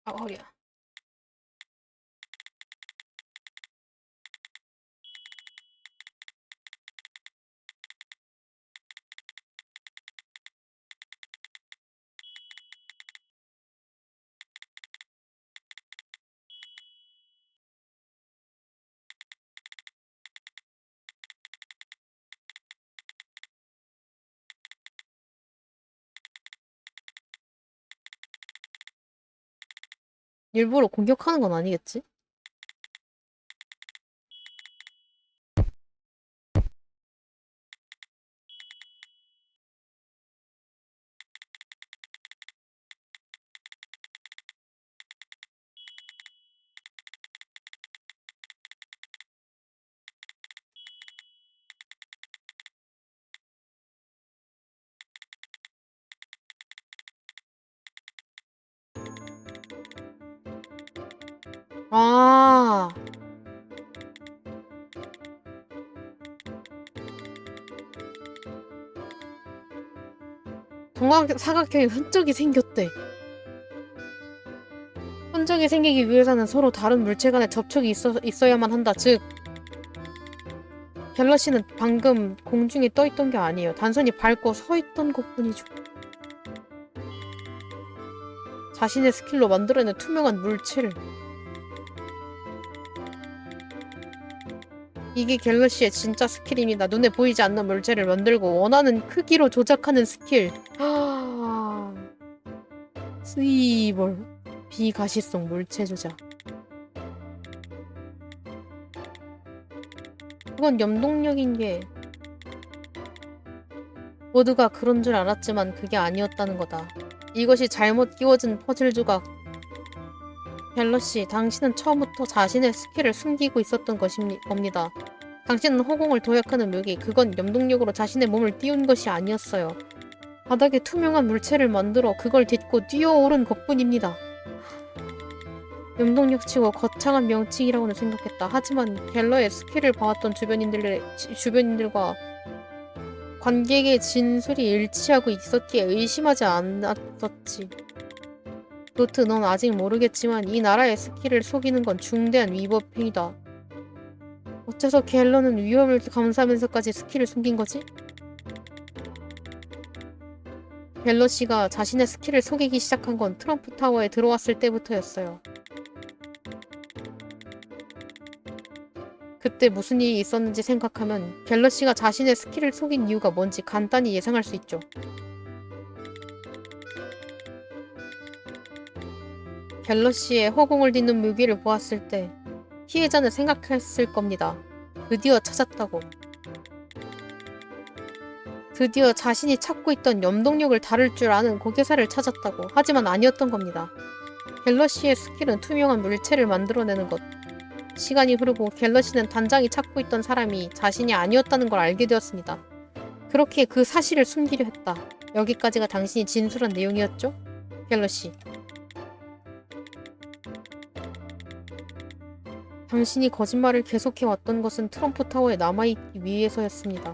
아, 허리야. 일부러 공격하는 건 아니겠지? 아, 사각형에 흔적이 생겼대. 흔적이 생기기 위해서는 서로 다른 물체 간의 접촉이 있어야만 한다. 즉, 갤러시는 방금 공중에 떠 있던 게 아니에요. 단순히 밟고 서 있던 것뿐이죠. 자신의 스킬로 만들어낸 투명한 물체를. 이게 갤러시의 진짜 스킬입니다. 눈에 보이지 않는 물체를 만들고 원하는 크기로 조작하는 스킬. 스위볼. 비가시성 물체 조작. 그건 염동력인 게 모두가 그런 줄 알았지만 그게 아니었다는 거다. 이것이 잘못 끼워진 퍼즐 조각. 갤러시, 당신은 처음부터 자신의 스킬을 숨기고 있었던 겁니다. 당신은 허공을 도약하는 묘기, 그건 염동력으로 자신의 몸을 띄운 것이 아니었어요. 바닥에 투명한 물체를 만들어 그걸 딛고 뛰어오른 것뿐입니다. 염동력치고 거창한 명칭이라고는 생각했다. 하지만 갤러의 스킬을 봐왔던 주변인들과 관객의 진술이 일치하고 있었기에 의심하지 않았었지. 노트, 넌 아직 모르겠지만 이 나라의 스킬을 속이는 건 중대한 위법행위다. 어째서 갤러는 위험을 감수하면서까지 스킬을 숨긴 거지? 갤러 씨가 자신의 스킬을 속이기 시작한 건 트럼프 타워에 들어왔을 때부터였어요. 그때 무슨 일이 있었는지 생각하면 갤러 씨가 자신의 스킬을 속인 이유가 뭔지 간단히 예상할 수 있죠. 갤러 씨의 허공을 딛는 묘기를 보았을 때 피해자는 생각했을 겁니다. 드디어 찾았다고. 드디어 자신이 찾고 있던 염동력을 다룰 줄 아는 고개사를 찾았다고. 하지만 아니었던 겁니다. 갤러시의 스킬은 투명한 물체를 만들어내는 것. 시간이 흐르고 갤러시는 단장이 찾고 있던 사람이 자신이 아니었다는 걸 알게 되었습니다. 그렇게 그 사실을 숨기려 했다. 여기까지가 당신이 진술한 내용이었죠? 갤러시. 당신이 거짓말을 계속해왔던 것은 트럼프 타워에 남아있기 위해서였습니다.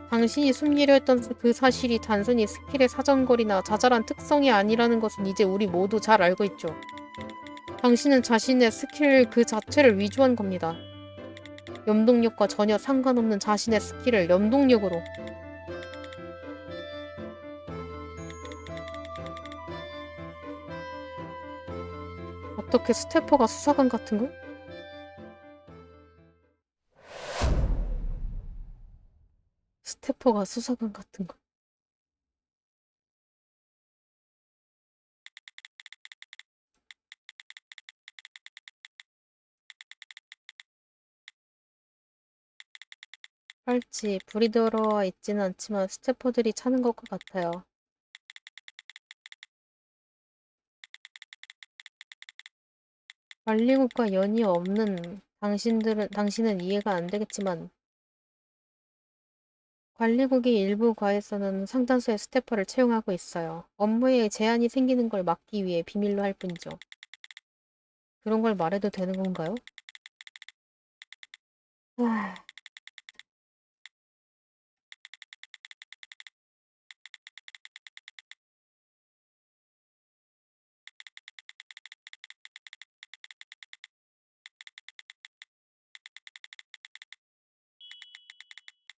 당신이 숨기려 했던 그 사실이 단순히 스킬의 사정거리나 자잘한 특성이 아니라는 것은 이제 우리 모두 잘 알고 있죠. 당신은 자신의 스킬 그 자체를 위조한 겁니다. 염동력과 전혀 상관없는 자신의 스킬을 염동력으로. 어떻게 스태퍼가 수사관 같은 걸? 스태퍼가 수사관 같은 걸. 할지 불이 들어와 있지는 않지만 스태퍼들이 차는 것과 같아요. 관리국과 연이 없는 당신은 이해가 안 되겠지만 관리국의 일부 과에서는 상당수의 스태퍼를 채용하고 있어요. 업무에 제한이 생기는 걸 막기 위해 비밀로 할 뿐이죠. 그런 걸 말해도 되는 건가요? 아,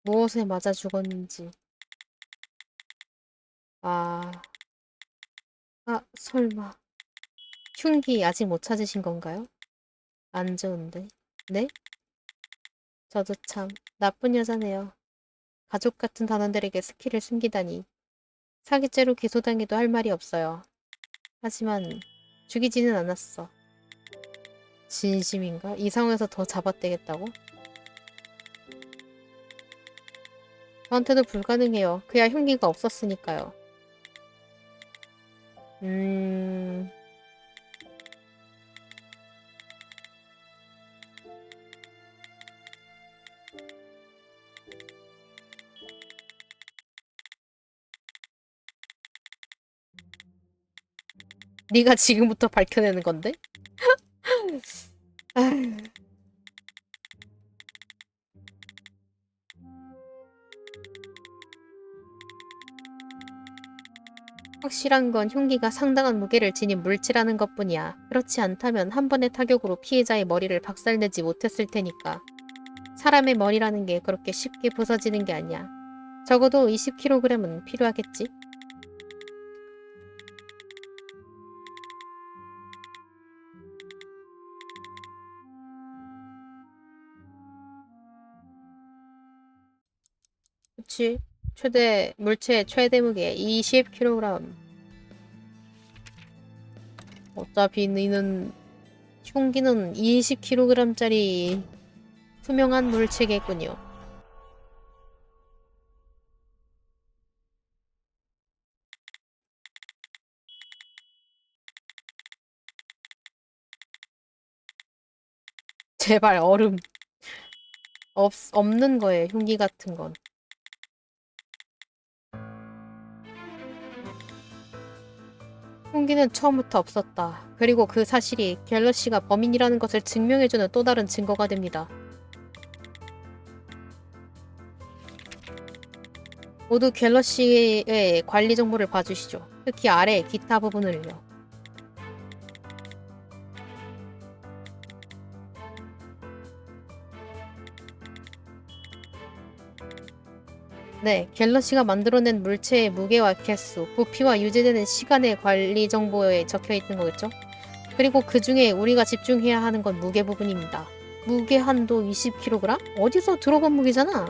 무엇에 맞아 죽었는지. 아, 설마. 흉기 아직 못 찾으신 건가요? 안 좋은데. 네? 저도 참 나쁜 여자네요. 가족 같은 단원들에게 스킬을 숨기다니. 사기죄로 기소당해도 할 말이 없어요. 하지만 죽이지는 않았어. 진심인가? 이 상황에서 더 잡아떼겠다고? 저한테도 불가능해요. 그야 흉기가 없었으니까요. 음... 네가 지금부터 밝혀내는 건데? 아휴, 확실한 건 흉기가 상당한 무게를 지닌 물체라는 것뿐이야. 그렇지 않다면 한 번의 타격으로 피해자의 머리를 박살내지 못했을 테니까. 사람의 머리라는 게 그렇게 쉽게 부서지는 게 아니야. 적어도 20kg은 필요하겠지? 그치? 물체 최대 무게 20kg. 어차피 너는 흉기는 20kg짜리 투명한 물체겠군요. 제발 얼음. 없는 거예요, 흉기 같은 건. 흉기는 처음부터 없었다. 그리고 그 사실이 갤러시가 범인이라는 것을 증명해주는 또 다른 증거가 됩니다. 모두 갤러시의 관리 정보를 봐주시죠. 특히 아래 기타 부분을요. 네, 갤러시가 만들어낸 물체의 무게와 개수, 부피와 유지되는 시간의 관리 정보에 적혀 있는 거겠죠? 그리고 그 중에 우리가 집중해야 하는 건 무게 부분입니다. 무게 한도 20kg? 어디서 들어본 무게잖아?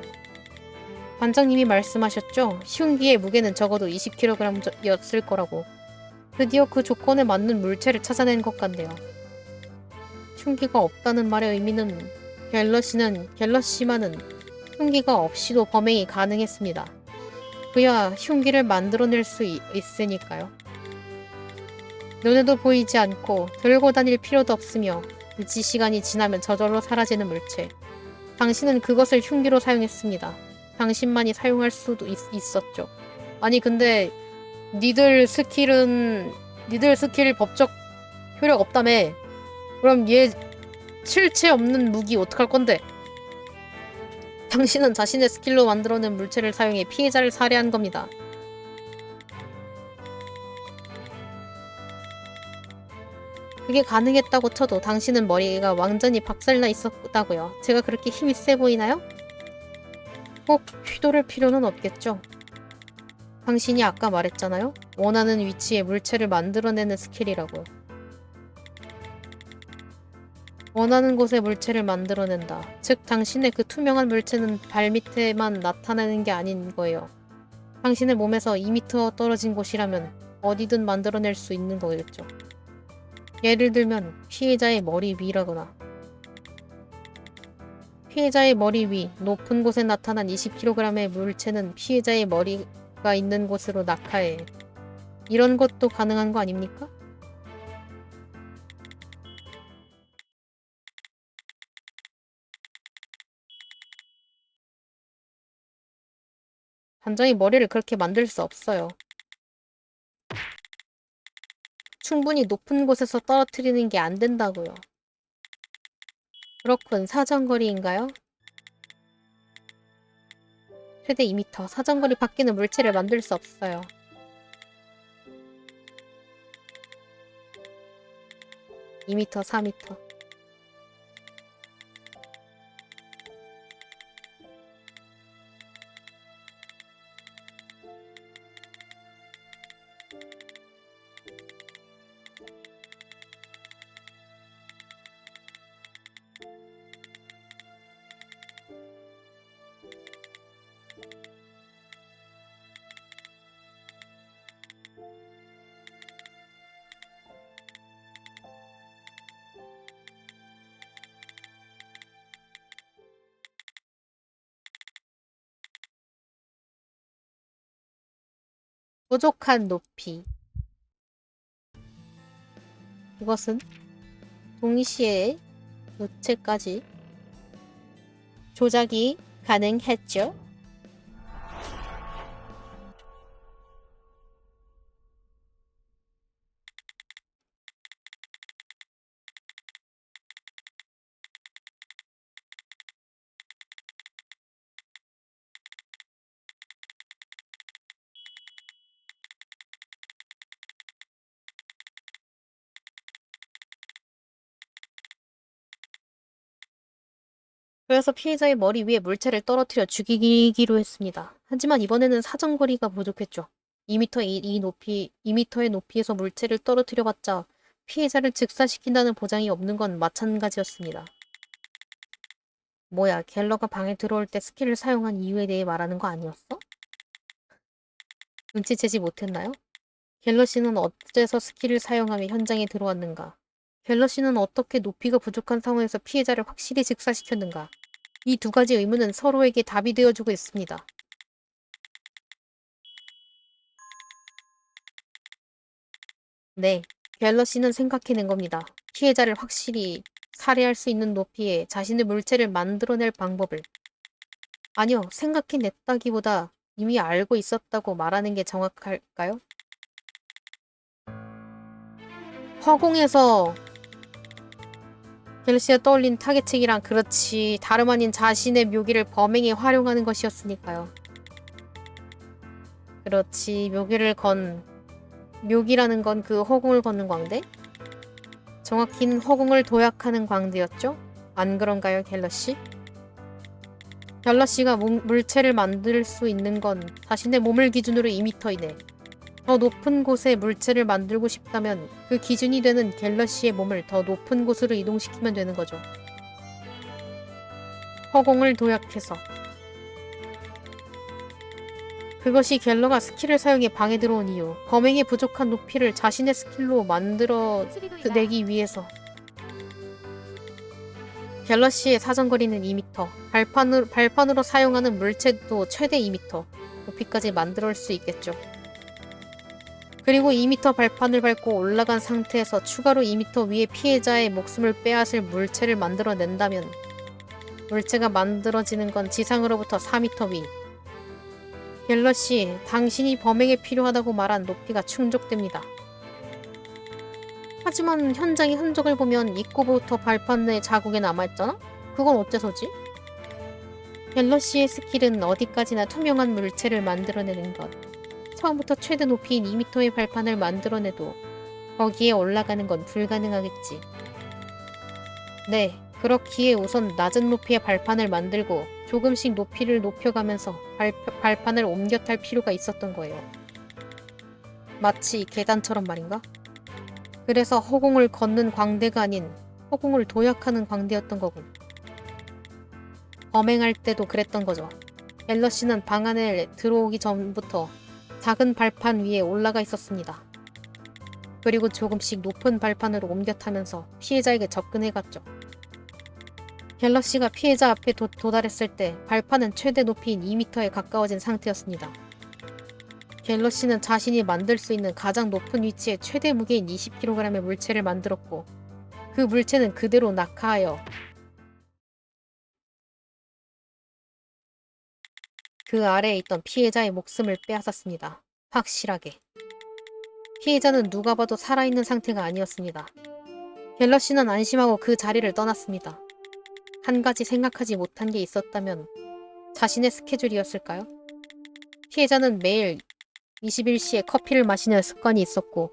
관장님이 말씀하셨죠? 흉기의 무게는 적어도 20kg였을 거라고. 드디어 그 조건에 맞는 물체를 찾아낸 것 같네요. 흉기가 없다는 말의 의미는 갤러시만은 흉기가 없이도 범행이 가능했습니다. 그야 흉기를 만들어낼 수 있으니까요. 눈에도 보이지 않고 들고 다닐 필요도 없으며 유지 시간이 지나면 저절로 사라지는 물체. 당신은 그것을 흉기로 사용했습니다. 당신만이 사용할 수도 있었죠. 아니 근데 니들 스킬 법적 효력 없다며. 그럼 얘 실체 없는 무기 어떡할 건데? 당신은 자신의 스킬로 만들어낸 물체를 사용해 피해자를 살해한 겁니다. 그게 가능했다고 쳐도 당신은 머리가 완전히 박살나 있었다고요. 제가 그렇게 힘이 세 보이나요? 꼭 휘두를 필요는 없겠죠. 당신이 아까 말했잖아요? 원하는 위치에 물체를 만들어내는 스킬이라고. 원하는 곳에 물체를 만들어낸다. 즉 당신의 그 투명한 물체는 발밑에만 나타나는 게 아닌 거예요. 당신의 몸에서 2m 떨어진 곳이라면 어디든 만들어낼 수 있는 거겠죠. 예를 들면 피해자의 머리 위라거나 피해자의 머리 위, 높은 곳에 나타난 20kg의 물체는 피해자의 머리가 있는 곳으로 낙하해. 이런 것도 가능한 거 아닙니까? 단장이 머리를 그렇게 만들 수 없어요. 충분히 높은 곳에서 떨어뜨리는 게 안 된다고요. 그렇군, 사정거리인가요? 최대 2m, 사정거리 밖에는 물체를 만들 수 없어요. 2m, 4m. 부족한 높이. 이것은 동시에 노체까지 조작이 가능했죠. 그래서 피해자의 머리 위에 물체를 떨어뜨려 죽이기로 했습니다. 하지만 이번에는 사정거리가 부족했죠. 2m의 높이에서 물체를 떨어뜨려봤자 피해자를 즉사시킨다는 보장이 없는 건 마찬가지였습니다. 뭐야, 갤러가 방에 들어올 때 스킬을 사용한 이유에 대해 말하는 거 아니었어? 눈치채지 못했나요? 갤러 씨는 어째서 스킬을 사용하며 현장에 들어왔는가? 갤러 씨는 어떻게 높이가 부족한 상황에서 피해자를 확실히 즉사시켰는가? 이 두 가지 의문은 서로에게 답이 되어주고 있습니다. 네, 갤러 씨는 생각해낸 겁니다. 피해자를 확실히 살해할 수 있는 높이에 자신의 물체를 만들어낼 방법을. 아니요, 생각해냈다기보다 이미 알고 있었다고 말하는 게 정확할까요? 허공에서 갤러시가 떠올린 타겟책이란 그렇지 다름 아닌 자신의 묘기를 범행에 활용하는 것이었으니까요. 그렇지, 묘기라는 건 그 허공을 걷는 광대? 정확히는 허공을 도약하는 광대였죠? 안 그런가요, 갤러시? 갤러시가 물체를 만들 수 있는 건 자신의 몸을 기준으로 2m 이내. 더 높은 곳에 물체를 만들고 싶다면 그 기준이 되는 갤러시의 몸을 더 높은 곳으로 이동시키면 되는 거죠. 허공을 도약해서. 그것이 갤러가 스킬을 사용해 방에 들어온 이유. 범행에 부족한 높이를 자신의 스킬로 만들어내기 위해서. 갤러시의 사정거리는 2m. 발판으로 사용하는 물체도 최대 2m. 높이까지 만들 수 있겠죠. 그리고 2m 발판을 밟고 올라간 상태에서 추가로 2m 위에 피해자의 목숨을 빼앗을 물체를 만들어낸다면 물체가 만들어지는 건 지상으로부터 4m 위. 갤러시, 당신이 범행에 필요하다고 말한 높이가 충족됩니다. 하지만 현장의 흔적을 보면 입구부터 발판 내 자국이 남아있잖아? 그건 어째서지? 갤러시의 스킬은 어디까지나 투명한 물체를 만들어내는 것. 처음부터 최대 높이인 2m의 발판을 만들어내도 거기에 올라가는 건 불가능하겠지. 네, 그렇기에 우선 낮은 높이의 발판을 만들고 조금씩 높이를 높여가면서 발판을 옮겨 탈 필요가 있었던 거예요. 마치 계단처럼 말인가? 그래서 허공을 걷는 광대가 아닌 허공을 도약하는 광대였던 거군. 범행할 때도 그랬던 거죠. 갤러시는 방 안에 들어오기 전부터 작은 발판 위에 올라가 있었습니다. 그리고 조금씩 높은 발판으로 옮겨 타면서 피해자에게 접근해갔죠. 갤러시가 피해자 앞에 도달했을 때 발판은 최대 높이인 2m에 가까워진 상태였습니다. 갤러시는 자신이 만들 수 있는 가장 높은 위치에 최대 무게인 20kg의 물체를 만들었고 그 물체는 그대로 낙하하여 그 아래에 있던 피해자의 목숨을 빼앗았습니다. 확실하게. 피해자는 누가 봐도 살아있는 상태가 아니었습니다. 갤러시는 안심하고 그 자리를 떠났습니다. 한 가지 생각하지 못한 게 있었다면 자신의 스케줄이었을까요? 피해자는 매일 21시에 커피를 마시는 습관이 있었고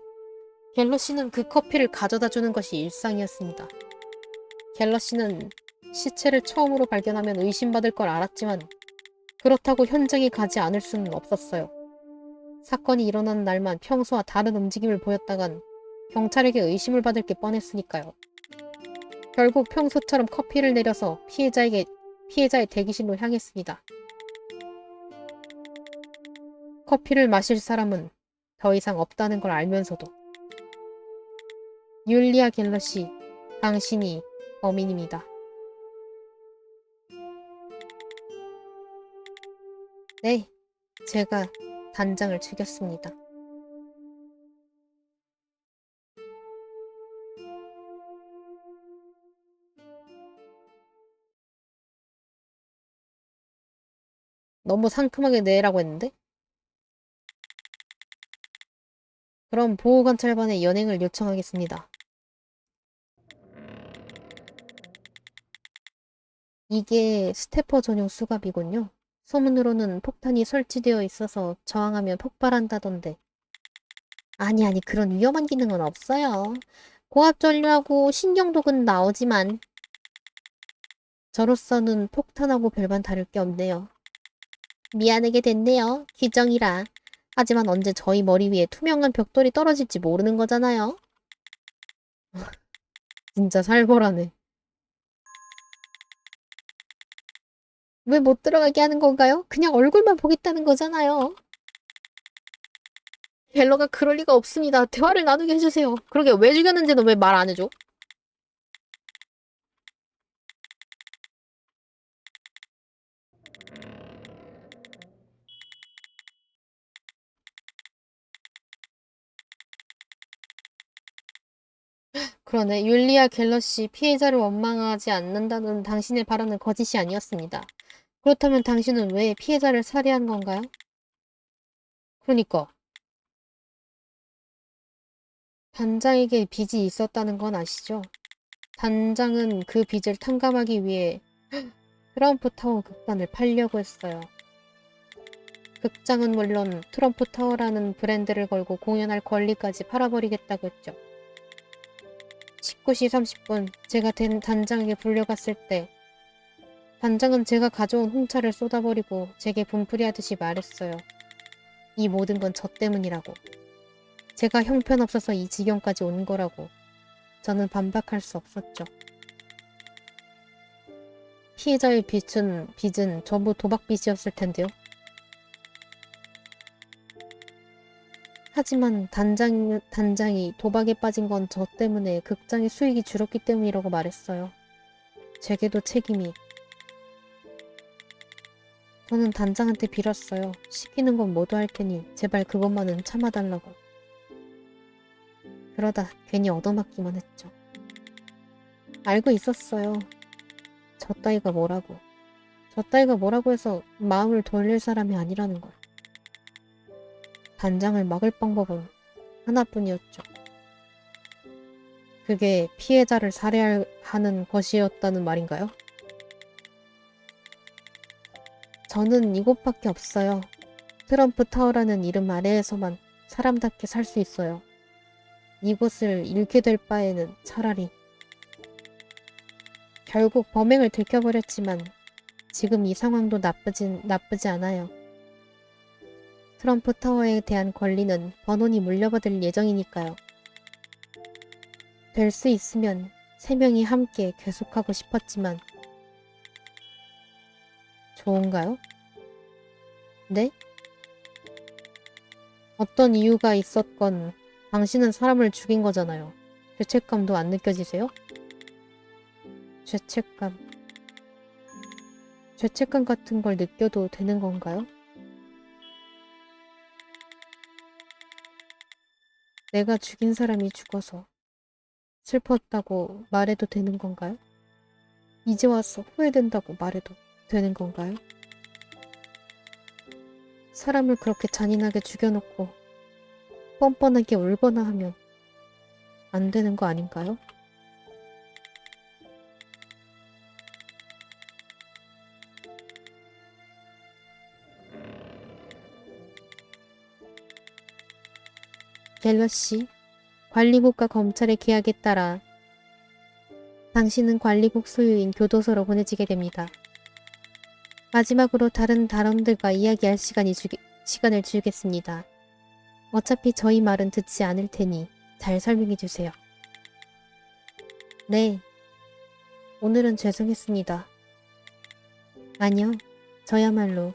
갤러시는 그 커피를 가져다 주는 것이 일상이었습니다. 갤러시는 시체를 처음으로 발견하면 의심받을 걸 알았지만 그렇다고 현장에 가지 않을 수는 없었어요. 사건이 일어난 날만 평소와 다른 움직임을 보였다간 경찰에게 의심을 받을 게 뻔했으니까요. 결국 평소처럼 커피를 내려서 피해자의 대기실로 향했습니다. 커피를 마실 사람은 더 이상 없다는 걸 알면서도. 율리아 갤러시, 당신이 범인입니다. 네, 제가 단장을 죽였습니다. 너무 상큼하게 내라고 했는데? 그럼 보호관찰반에 연행을 요청하겠습니다. 이게 스태퍼 전용 수갑이군요. 소문으로는 폭탄이 설치되어 있어서 저항하면 폭발한다던데. 아니, 그런 위험한 기능은 없어요. 고압전류하고 신경독은 나오지만 저로서는 폭탄하고 별반 다를 게 없네요. 미안하게 됐네요. 규정이라. 하지만 언제 저희 머리 위에 투명한 벽돌이 떨어질지 모르는 거잖아요. 진짜 살벌하네. 왜 못 들어가게 하는 건가요? 그냥 얼굴만 보겠다는 거잖아요. 갤러가 그럴 리가 없습니다. 대화를 나누게 해주세요. 그러게 왜 죽였는지는 왜 말 안 해줘? 그러네. 율리아 갤러시 피해자를 원망하지 않는다는 당신의 발언은 거짓이 아니었습니다. 그렇다면 당신은 왜 피해자를 살해한 건가요? 그러니까 단장에게 빚이 있었다는 건 아시죠? 단장은 그 빚을 탕감하기 위해 트럼프 타워 극단을 팔려고 했어요. 극장은 물론 트럼프 타워라는 브랜드를 걸고 공연할 권리까지 팔아버리겠다고 했죠. 19시 30분 제가 단장에게 불려갔을 때 단장은 제가 가져온 홍차를 쏟아버리고 제게 분풀이하듯이 말했어요. 이 모든 건 저 때문이라고. 제가 형편없어서 이 지경까지 온 거라고. 저는 반박할 수 없었죠. 피해자의 빚은 전부 도박빚이었을 텐데요. 하지만 단장이 도박에 빠진 건 저 때문에 극장의 수익이 줄었기 때문이라고 말했어요. 제게도 책임이. 저는 단장한테 빌었어요. 시키는 건 모두 할 테니 제발 그것만은 참아달라고. 그러다 괜히 얻어맞기만 했죠. 알고 있었어요. 저 따위가 뭐라고. 저 따위가 뭐라고 해서 마음을 돌릴 사람이 아니라는 걸. 단장을 막을 방법은 하나뿐이었죠. 그게 피해자를 살해하는 것이었다는 말인가요? 저는 이곳밖에 없어요. 트럼프 타워라는 이름 아래에서만 사람답게 살 수 있어요. 이곳을 잃게 될 바에는 차라리. 결국 범행을 들켜버렸지만 지금 이 상황도 나쁘지 않아요. 트럼프 타워에 대한 권리는 번원이 물려받을 예정이니까요. 될 수 있으면 세 명이 함께 계속하고 싶었지만 좋은가요? 네? 어떤 이유가 있었건 당신은 사람을 죽인 거잖아요. 죄책감도 안 느껴지세요? 죄책감. 죄책감 같은 걸 느껴도 되는 건가요? 내가 죽인 사람이 죽어서 슬펐다고 말해도 되는 건가요? 이제 와서 후회된다고 말해도 되는 건가요? 사람을 그렇게 잔인하게 죽여놓고 뻔뻔하게 울거나 하면 안 되는 거 아닌가요? 갤러시, 관리국과 검찰의 계약에 따라 당신은 관리국 소유인 교도소로 보내지게 됩니다. 마지막으로 다른 단원들과 이야기할 시간을 주겠습니다. 어차피 저희 말은 듣지 않을 테니 잘 설명해 주세요. 네, 오늘은 죄송했습니다. 아니요, 저야말로.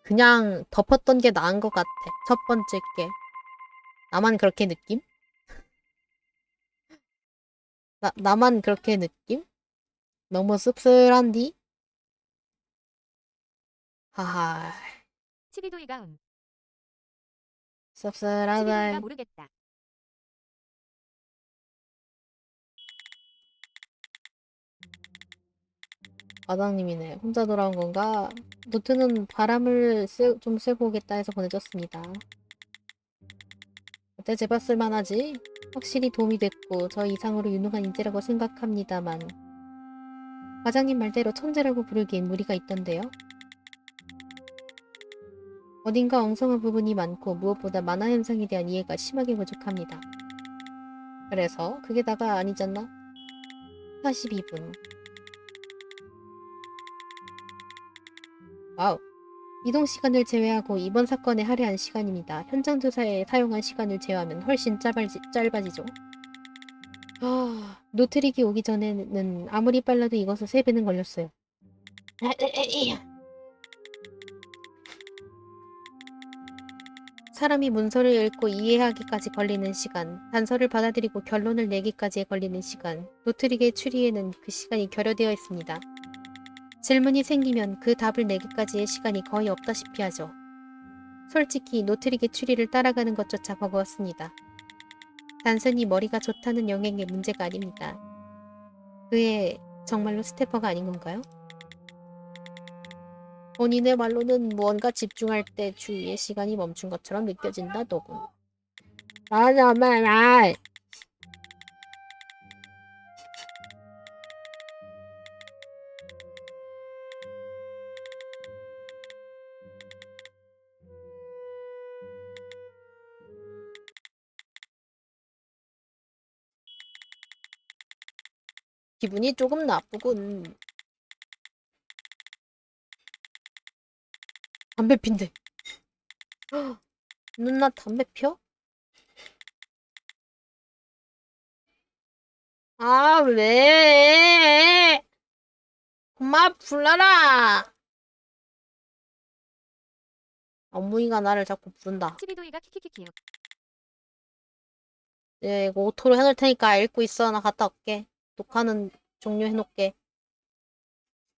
그냥 덮었던 게 나은 것 같아. 첫 번째 게. 나만 그렇게 느낌? 나만 그렇게 느낌? 너무 씁쓸한디? 하하, 치비도이가 치비도이가 씁쓸하다. 모르겠다. 과장님이네. 혼자 돌아온 건가? 노트는 바람을 좀 쐬고 오겠다 해서 보내줬습니다. 어때 재봤을 만하지? 확실히 도움이 됐고 저 이상으로 유능한 인재라고 생각합니다만 과장님 말대로 천재라고 부르기엔 무리가 있던데요. 어딘가 엉성한 부분이 많고 무엇보다 만화 현상에 대한 이해가 심하게 부족합니다. 그래서 그게 다가 아니잖아? 42분. 와우. 이동 시간을 제외하고 이번 사건에 할애한 시간입니다. 현장 조사에 사용한 시간을 제외하면 훨씬 짧아지죠. 노트릭이 오기 전에는 아무리 빨라도 이것서 3배는 걸렸어요. 사람이 문서를 읽고 이해하기까지 걸리는 시간, 단서를 받아들이고 결론을 내기까지에 걸리는 시간, 노트릭의 추리에는 그 시간이 결여되어 있습니다. 질문이 생기면 그 답을 내기까지의 시간이 거의 없다시피 하죠. 솔직히 노트릭의 추리를 따라가는 것조차 버거웠습니다. 단순히 머리가 좋다는 영역의 문제가 아닙니다. 그의 정말로 스태퍼가 아닌 건가요? 본인의 말로는 무언가 집중할 때 주위의 시간이 멈춘 것처럼 느껴진다더군. 정말 기분이 조금 나쁘군. 담배 핀대. 누나 담배 펴? 아, 왜? 엄마 불러라. 어머니가 나를 자꾸 부른다. 치비도이가 키키키키요. 이거 오토로 해놓을 테니까 읽고 있어. 나 갔다 올게. 녹화는 종료해놓을게.